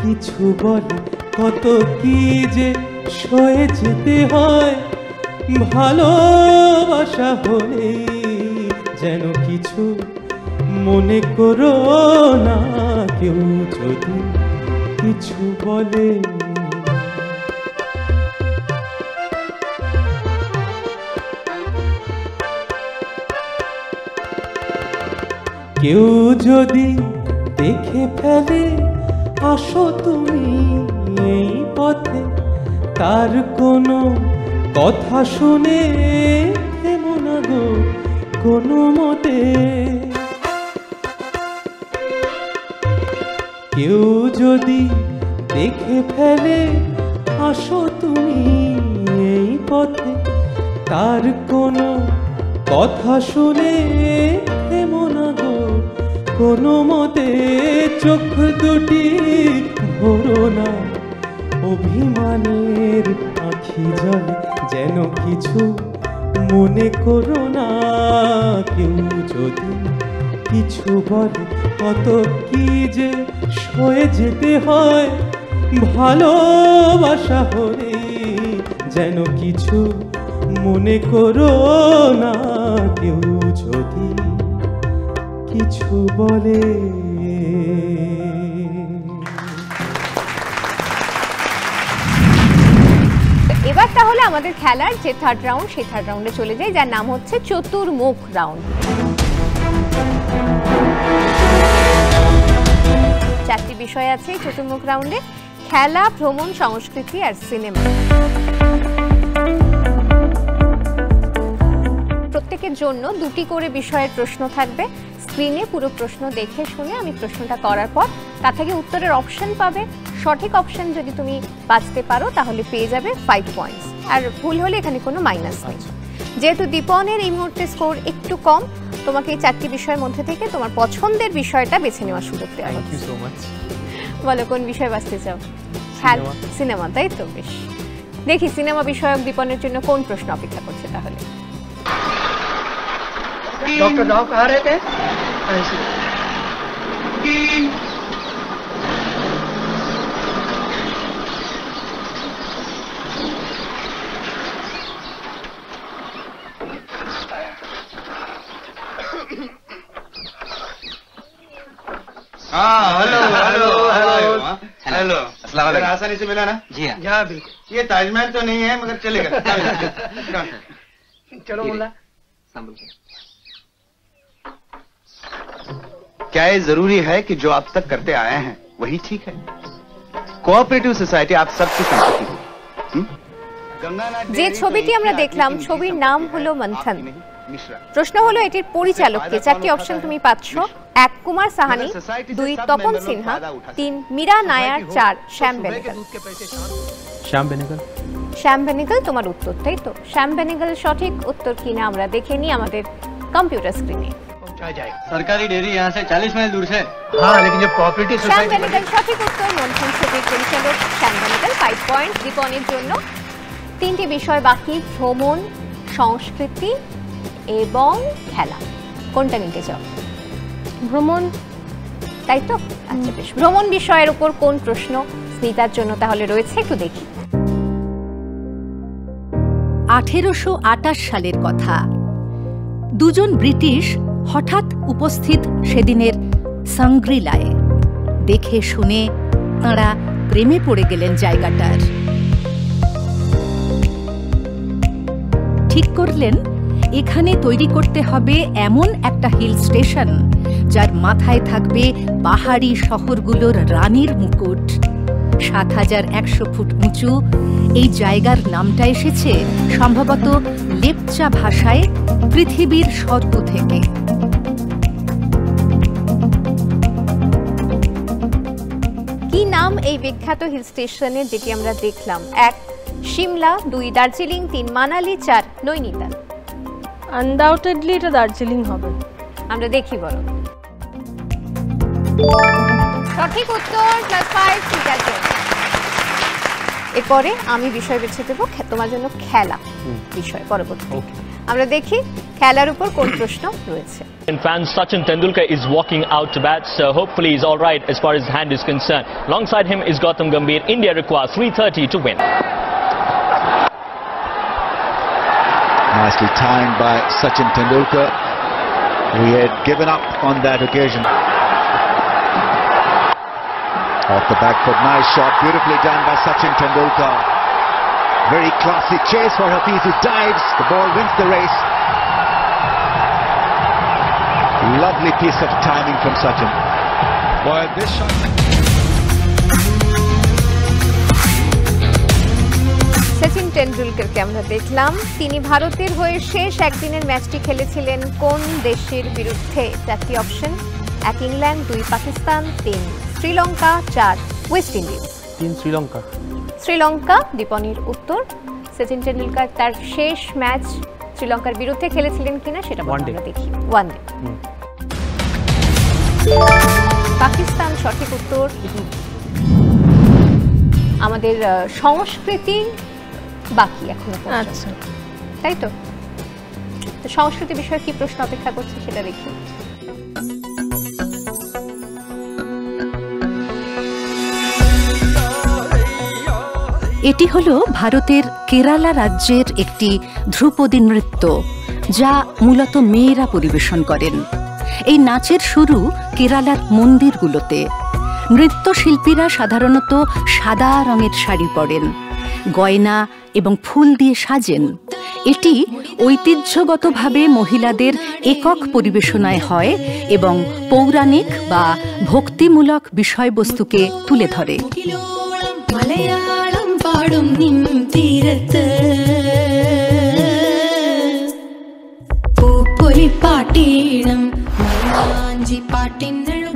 কিছু বলে কত কি যে সয়ে যেতে হয় ভালোবাসা হলে যেন কিছু মনে করো না কেউ যদি কিছু বলে কেউ যদি দেখে ফেলে আসো তুমি এই পথে তার কোনো কথা শুনে থেমো না গো কোনো মতে কেউ যদি দেখে ফেলে আসো তুমি এই পথে তার কোনো কথা শুনে থেমো না গো কোনো মতে চোখ দুটি ভরো না অভিমানের আঁখি জলে যেন কিছু মনে করো না কেউ যদি কিছু বলে কত কি যে সয়ে যেতে হয় ভালোবাসা হলে যেন কিছু মনে করো না কেউ যদি কিছু বলে এবার তাহলে আমাদের খেলার যে থার্ড রাউন্ড সেই থার্ড রাউন্ডে চলে যাই যার নাম হচ্ছে চতুর্মুখ রাউন্ড। 4টি বিষয় আছে চতুর্মুখ রাউন্ডে: খেলা, ভ্রমণ, সংস্কৃতি আর সিনেমা। প্রত্যেকের জন্য 2টি করে বিষয়ের প্রশ্ন থাকবে। স্ক্রিনে পুরো প্রশ্ন দেখে শুনে আমি প্রশ্নটা করার পর তার থেকে উত্তরের অপশন পাবে। সঠিক অপশন যদি তুমি বাছতে পারো তাহলে পেয়ে যাবে 5 পয়েন্টস, আর ভুল হলে এখানে কোনো মাইনাস নেই। যেহেতু দীপনের এই মুহূর্তে স্কোর একটু কম, তোমাকে এই 4টি বিষয়ের মধ্যে থেকে তোমার পছন্দের বিষয়টা বেছে নেওয়ার সুযোগ দেওয়া হচ্ছে। Thank you so much. বলো কোন বিষয় বাছতে চাও? খেলা, সিনেমা, তাই তো? বেশ, দেখি সিনেমা বিষয়ক দীপনের জন্য কোন প্রশ্ন অপেক্ষা করছে তাহলে। डॉक्टर राव कहाँ रहते हैं? हाँ, हेलो हेलो हेलो हेलो अस्सलाम वालेकुम। आसानी से मिला ना? जी हाँ। हाँ बिल्कुल। ये ताजमहल तो नहीं है मगर चलेगा। चलो मुल्ला। क्या ये जरूरी है कि जो आप तक करते आए हैं वही ठीक है? कोऑपरेटिव सोसाइटी आप सबकी संपत्ति है। যে ছবিটি আমরা দেখলাম ছবির নাম হলো মন্থন। প্রশ্ন হলো এটির পরিচালককে। 4টি অপশন তুমি পাচ্ছ: 1 কুমার সাহানি, 2 তপন সিনহা, 3 মীরা নায়ার, 4 শ্যাম বেনেগল। শ্যাম বেনেগল। শ্যাম বেনেগল তোমার উত্তর, তাই তো? শ্যাম বেনেগল সঠিক উত্তর কিনা আমরা দেখে নিই আমাদের কম্পিউটার স্ক্রিনে। सरकारी डेयरी यहाँ से 40 माइल दूर से। हाँ, लेकिन जब कोऑपरेटिव শ্যাম বেনেগল সঠিক উত্তর। মন্থন ছবির পরিচালক শ্যাম বেনেগল। 5 পয়েন্ট দীপনের জন্য। 3টি বিষয় বাকি: ভ্রমণ, সংস্কৃতি এবং খেলা। কোনটা নিতে চাও? ভ্রমণ, তাই তো? আচ্ছা বেশ, ভ্রমণ বিষয়ের উপর কোন প্রশ্ন স্মিতার জন্য তাহলে রয়েছে একটু দেখি। 1828 সালের কথা। দুজন ব্রিটিশ হঠাৎ উপস্থিত সেদিনের সাংগ্রিলায়। দেখে শুনে তাঁরা প্রেমে পড়ে গেলেন জায়গাটার। ঠিক করলেন এখানে তৈরি করতে হবে এমন একটা হিল স্টেশন যার মাথায় থাকবে পাহাড়ি শহরগুলোর রানীর মুকুট। ৭,১০০ ফুট উঁচু এই জায়গার নামটা এসেছে সম্ভবত লেপচা ভাষায় পৃথিবীর স্বর্গ থেকে। কি নাম এই বিখ্যাত হিল স্টেশনের যেটি আমরা দেখলাম? 1 শিমলা, 2 দার্জিলিং, 3 মানালি, 4 নৈনিতাল। আনডাউটেডলি এটা দার্জিলিং হবে। আমরা দেখি বলো। সঠিক উত্তর, +5 ঠিক আছে। এরপরে আমি বিষয় বেছে দেবো তোমার জন্য খেলা বিষয় পরবর্তী। আমরা দেখি খেলার উপর কোন প্রশ্ন রয়েছে। Fans Sachin Tendulkar is walking out to bat, so hopefully he's all right as far as hand is concerned. Alongside him is Gautam Gambhir. India requires 330 to win. Nicely timed by Sachin Tendulkar. He had given up on that occasion. Off the back foot, nice shot, beautifully done by Sachin Tendulkar. Very classy chase for Hafiz, who dives, the ball wins the race. Lovely piece of timing from Sachin. Boy, this shot. Sachin টেন্ডুলকারকে আমরা দেখলাম, তিনি ভারতের হয়ে শেষ একদিনের ম্যাচটি খেলেছিলেন কোন দেশের বিরুদ্ধে? 4টি option, 1 England, 2 Pakistan, 3 Sri Lanka, 4 West Indies. 3 Sri Lanka. Sri Lanka দীপনের উত্তর। সচিন টেন্ডুলকার তার শেষ ম্যাচ শ্রীলঙ্কার বিরুদ্ধে খেলেছিলেন কিনা সেটা আমরা দেখি। ওয়ানডে। পাকিস্তান সঠিক উত্তর। আমাদের সংস্কৃতি বাকি এখনো, আচ্ছা তাই তো? সংস্কৃতি বিষয়ে কি প্রশ্ন অপেক্ষা করছে সেটা দেখি। এটি হলো ভারতের কেরালা রাজ্যের একটি ধ্রুপদী নৃত্য, যা মূলত মেয়েরা পরিবেশন করেন। এই নাচের শুরু কেরালার মন্দিরগুলোতে। নৃত্যশিল্পীরা সাধারণত সাদা রঙের শাড়ি পরেন, গয়না এবং ফুল দিয়ে সাজেন। এটি ঐতিহ্যগতভাবে মহিলাদের একক পরিবেশনায় হয় এবং পৌরাণিক বা ভক্তিমূলক বিষয়বস্তুকে তুলে ধরে।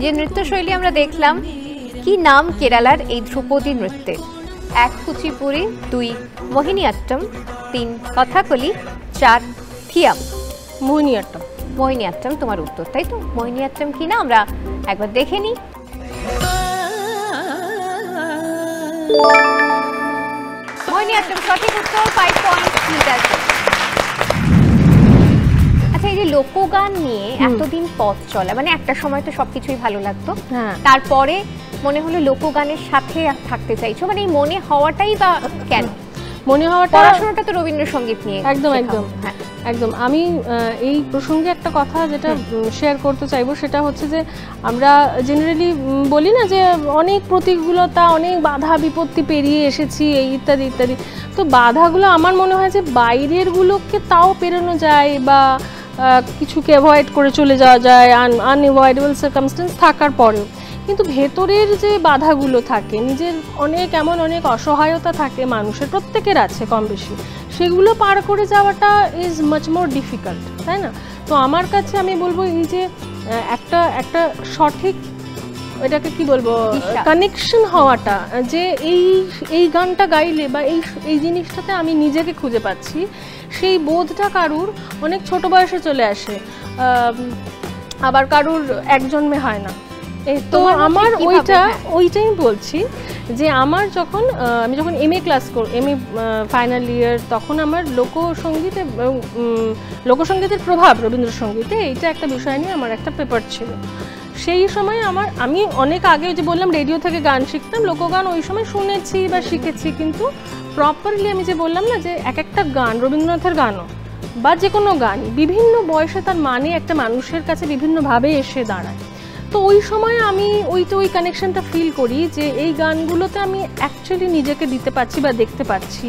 যে নৃত্যশৈলী আমরা দেখলাম, কি নাম কেরালার এই ধ্রুপদী নৃত্যের? 1 কুচিপুড়ি, 2 মোহিনীঅট্টম, 3 কথাকলি, 4 থিয়াম। মোহিনীঅট্টম। মোহিনীঅট্টম তোমার উত্তর, তাই তো? মোহিনীঅট্টম কি না আমরা একবার দেখে নিই। মোহিনীঅট্টম সঠিক উত্তর, 5 পয়েন্ট নিতে আছে। আচ্ছা, এই যে লোকগান নিয়ে এতদিন পথ চলা, মানে একটা সময় তো সবকিছুই ভালো লাগতো, তারপরে মনে হলো লোকগানের সাথে থাকতে চাইছো, মানে এই মনে হওয়াটাই বা কেন? মনে হওয়াটা, পড়াশোনাটা তো রবীন্দ্রসঙ্গীত নিয়ে। একদম একদম একদম। আমি এই প্রসঙ্গে একটা কথা যেটা শেয়ার করতে চাইবো, সেটা হচ্ছে যে আমরা জেনারেলি বলি না যে অনেক প্রতিকূলতা, অনেক বাধা বিপত্তি পেরিয়ে এসেছি, এই ইত্যাদি ইত্যাদি। তো বাধাগুলো আমার মনে হয় যে বাইরের গুলোকে তাও পেরোনো যায়, বা কিছুকে অ্যাভয়েড করে চলে যাওয়া যায় আনএভয়েডেবল সার্কামস্টেন্স থাকার পরেও। কিন্তু ভেতরের যে বাধাগুলো থাকে, নিজের অনেক অসহায়তা থাকে মানুষের, প্রত্যেকের আছে কম বেশি, সেগুলো পার করে যাওয়াটা ইজ মাচ মোর ডিফিকাল্ট, তাই না? তো আমার কাছে আমি বলবো এই যে একটা সঠিক, এটাকে কি বলবো, কানেকশন হওয়াটা, যে এই গানটা গাইলে বা এই জিনিসটাতে আমি নিজেকে খুঁজে পাচ্ছি, সেই বোধটা কারুর অনেক ছোট বয়সে চলে আসে, আবার কারুর এক জন্মে হয় না। তো আমার ওইটাই বলছি যে আমার আমি যখন এমএ ফাইনাল ইয়ার, তখন আমার লোকসঙ্গীতের প্রভাব রবীন্দ্রসঙ্গীতে, এইটা একটা বিষয় নিয়ে আমার একটা পেপার ছিল। সেই সময় আমি অনেক আগে যে বললাম রেডিও থেকে গান শিখতাম, লোকগান ওই সময় শুনেছি বা শিখেছি, কিন্তু প্রপারলি আমি যে বললাম না যে একটা গান, রবীন্দ্রনাথের গানও বা যে কোনো গান বিভিন্ন বয়সে তার মানে একটা মানুষের কাছে বিভিন্নভাবে এসে দাঁড়ায়। তো ওই সময় আমি ওই কানেকশনটা ফিল করি যে এই গানগুলোতে আমি অ্যাকচুয়ালি নিজেকে দিতে পারছি বা দেখতে পাচ্ছি,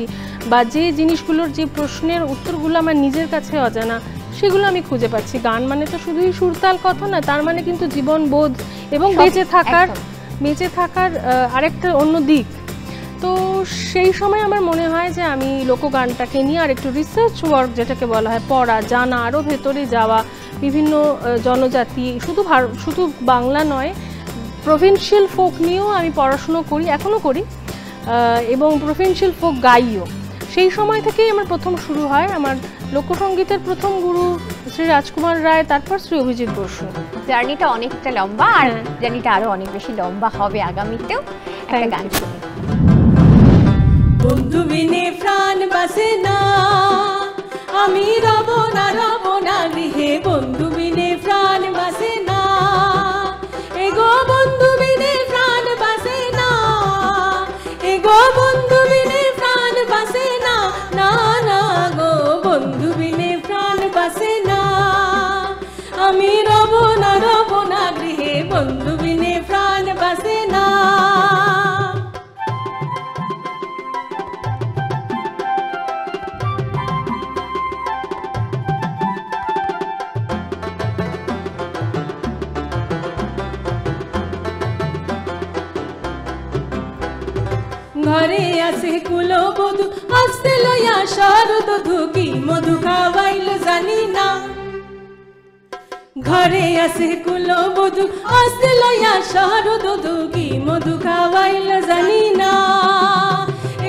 বা যে জিনিসগুলোর, যে প্রশ্নের উত্তরগুলো আমার নিজের কাছে অজানা, সেগুলো আমি খুঁজে পাচ্ছি। গান মানে তো শুধুই সুরতাল কথা না, তার মানে কিন্তু জীবনবোধ এবং বেঁচে থাকার আরেকটা অন্য দিক। তো সেই সময় আমার মনে হয় যে আমি লোকগানটাকে নিয়ে আর একটু রিসার্চ ওয়ার্ক, যেটাকে বলা হয় পড়া, জানা, আরও ভেতরে যাওয়া, বিভিন্ন জনজাতি, শুধু বাংলা নয়, প্রভিন্সিয়াল ফোক নিয়েও আমি পড়াশুনো করি, এখনও করি, এবং প্রভিন্সিয়াল ফোক গাইও। সেই সময় থেকেই আমার প্রথম শুরু হয়। আমার লোকসঙ্গীতের প্রথম গুরু শ্রী রাজকুমার রায়, তারপর শ্রী অভিজিৎ বসু। জার্নিটা অনেকটা লম্বা, আর জার্নিটা আরো অনেক বেশি লম্বা হবে আগামীতেও। একটা গান শুনি। বন্ধু বিনে প্রাণ বাসে না, আমি রব গৃহে বন্ধু বিনে প্রাণ বাসে না এগো বন্ধু বিনে প্রাণ বাসে না এগো বন্ধু বিনে প্রাণ বাসে না না না গো বন্ধু বিনে প্রাণ বাসে না আমি রব না গৃহে বন্ধু বিনে প্রাণ বাসে না ঘরে আসে কুলো বধু আসতে লইয়া শারদ ধুকি মধু খাওয়াইল জানি না ঘরে আসে কুলো বধু আসতে লইয়া শারদ ধুকি মধু খাওয়াইল জানি না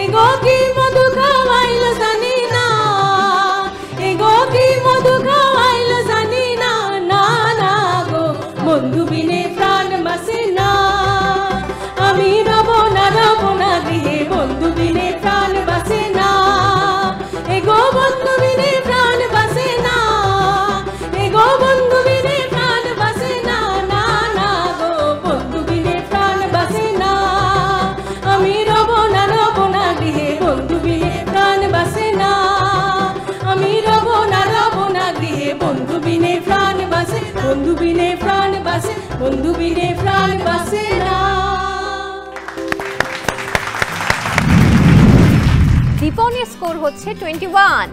এগো কি মধু খাওয়াইল জানি না এগো কি মধু খাওয়াইল জানি না না না গো বন্ধু বিনে প্রাণ বাসে না আমি রব না গৃহে বন্ধু বিনে প্রাণ বাসে না এগো বন্ধু বিনে প্রাণ বাসে না এগো বন্ধু বিনে প্রাণ বাসে না না না গো বন্ধু বিনে প্রাণ বাসে না আমি রব না গৃহে বন্ধু বিনে প্রাণ বাসে না আমি রব না গৃহে বন্ধু বিনে প্রাণ বাসে বন্ধু বিনে প্রাণ বাসে বন্ধু বিনে প্রাণ বাসে না দীপনের স্কোর হচ্ছে 21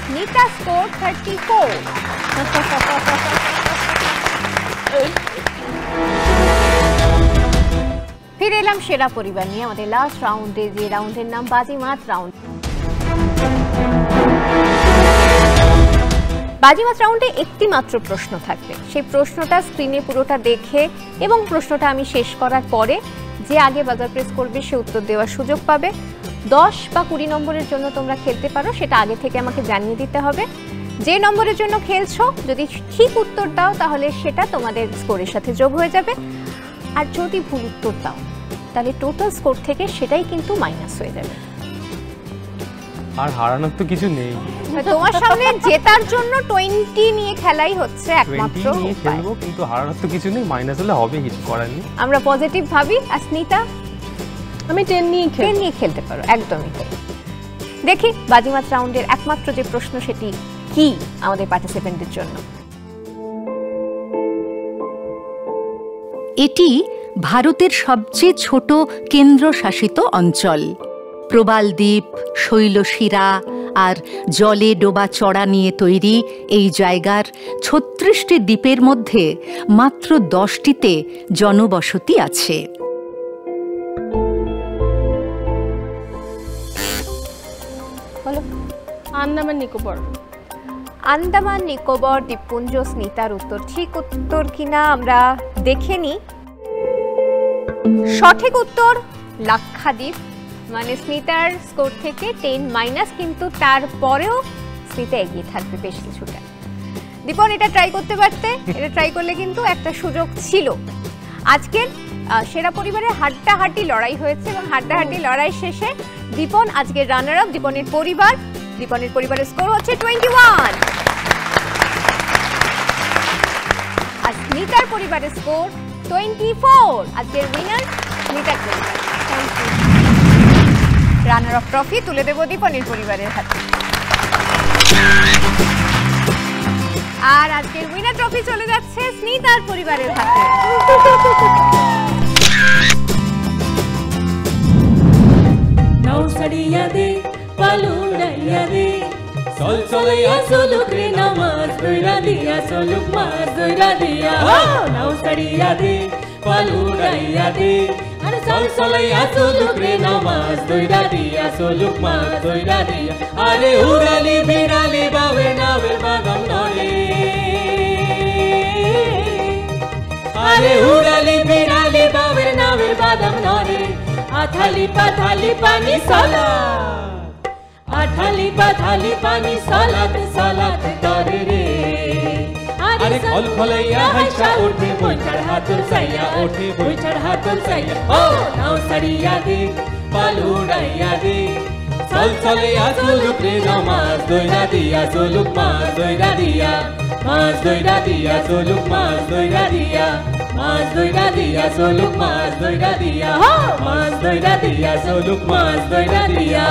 স্মিতা স্কোর 34 ফিরে এলাম সেরা পরিবার নিয়ে আমাদের লাস্ট রাউন্ডে যে রাউন্ডের নাম বাজিমাত রাউন্ড বাজিমাত রাউন্ডে একটি মাত্র প্রশ্ন থাকবে সেই প্রশ্নটা স্ক্রিনে পুরোটা দেখে এবং প্রশ্নটা আমি শেষ করার পরে যে আগে বাজার প্রেস করবে সে উত্তর দেওয়ার সুযোগ পাবে 10 বা 20 নম্বরের জন্য তোমরা খেলতে পারো সেটা আগে থেকে আমাকে জানিয়ে দিতে হবে যে নম্বরের জন্য খেলছো যদি ঠিক উত্তর দাও তাহলে সেটা তোমাদের স্কোরের সাথে যোগ হয়ে যাবে আর যদি ভুল উত্তর দাও তাহলে টোটাল স্কোর থেকে সেটাই কিন্তু মাইনাস হয়ে যাবে আর হারানোর তো কিছু নেই তোমার সামনে জেতার জন্য 20 নিয়ে খেলাই হচ্ছে একমাত্র 20 নিয়ে খেলবো কিন্তু হারানোর তো কিছু নেই মাইনাস হলে হবে কিছু করার নেই আমরা পজিটিভ ভাবি স্মিতা আমি 10 নিয়ে খেলতে পারো একদমই তাই দেখি বাজিমাত রাউন্ডের একমাত্র যে প্রশ্ন সেটি কি আমাদের পার্টিসিপেন্টদের জন্য এটি ভারতের সবচেয়ে ছোট কেন্দ্রশাসিত অঞ্চল প্রবাল দ্বীপ শৈলশিরা আর জলে ডোবা চড়া নিয়ে তৈরি এই জায়গার 36টি দ্বীপের মধ্যে মাত্র 10টিতে জনবসতি আছে আন্দামান নিকোবর আন্দামান নিকোবর দ্বীপপুঞ্জ স্মিতার উত্তর ঠিক উত্তর কিনা আমরা দেখে নিই সঠিক উত্তর লাক্ষাদ্বীপ মানে স্মিতার স্কোর থেকে 10 মাইনাস কিন্তু তারপরেও স্মিতা এগিয়ে থাকবে বেশ কিছুটা দীপন এটা ট্রাই করতে পারতে এটা ট্রাই করলে কিন্তু একটা সুযোগ ছিল আজকের সেরা পরিবারের হাড্ডাহাড্ডি লড়াই হয়েছে এবং হাড্ডাহাড্ডি লড়াই শেষে দীপন আজকের রানার আপ দীপনের পরিবারের স্কোর হচ্ছে 21 আর স্মিতার পরিবারের স্কোর 24 আজকের উইনার স্মিতার পরিবার রানার আপ ট্রফি তুলে দেব দীপনের পরিবারের হাতে আর আজকের উইনার ট্রফি চলে যাচ্ছে স্মিতার পরিবারের হাতে নাও সাড়িয়া দে পালুড়াইয়া দে চল চলাইয়া চলুক রে নামাজ দইরা দিয়া চলুক মাছ দইরা দিয়া নাও সাড়িয়া দে পালুড়াইয়া দে আরে চল চলাইয়া চলুক রে নামাজ দইরা দিয়া চলুক মাছ দইরা দিয়া আরে উড়ালি বিড়ালি বাবে নাবের বাদাম নরে আরে উড়ালি বিড়ালি বাবের নাবের বাদাম নরে আথালি পাথালি পানি সালাত আঠালি পাথালি পানি সালাত সালাত করে রে আরে খল খলাইয়া হাইসা ওঠে বইটার হাতল চাইয়া ওঠে বইটার হাতল চাইয়া ও নাও সারিয়া দে পালুড়াইয়া দে চল হাল চলে চলুক রে না মাছ দইরা দিয়া চলুক মাছ দইরা দিয়া মাছ দইরা দিয়া চলুক মাছ দইরা দিয়া মাছ দইরা দিয়া চলুক মাছ দইরা দিয়া মাছ দইরা দিয়া চলুক মাছ দইরা দিয়া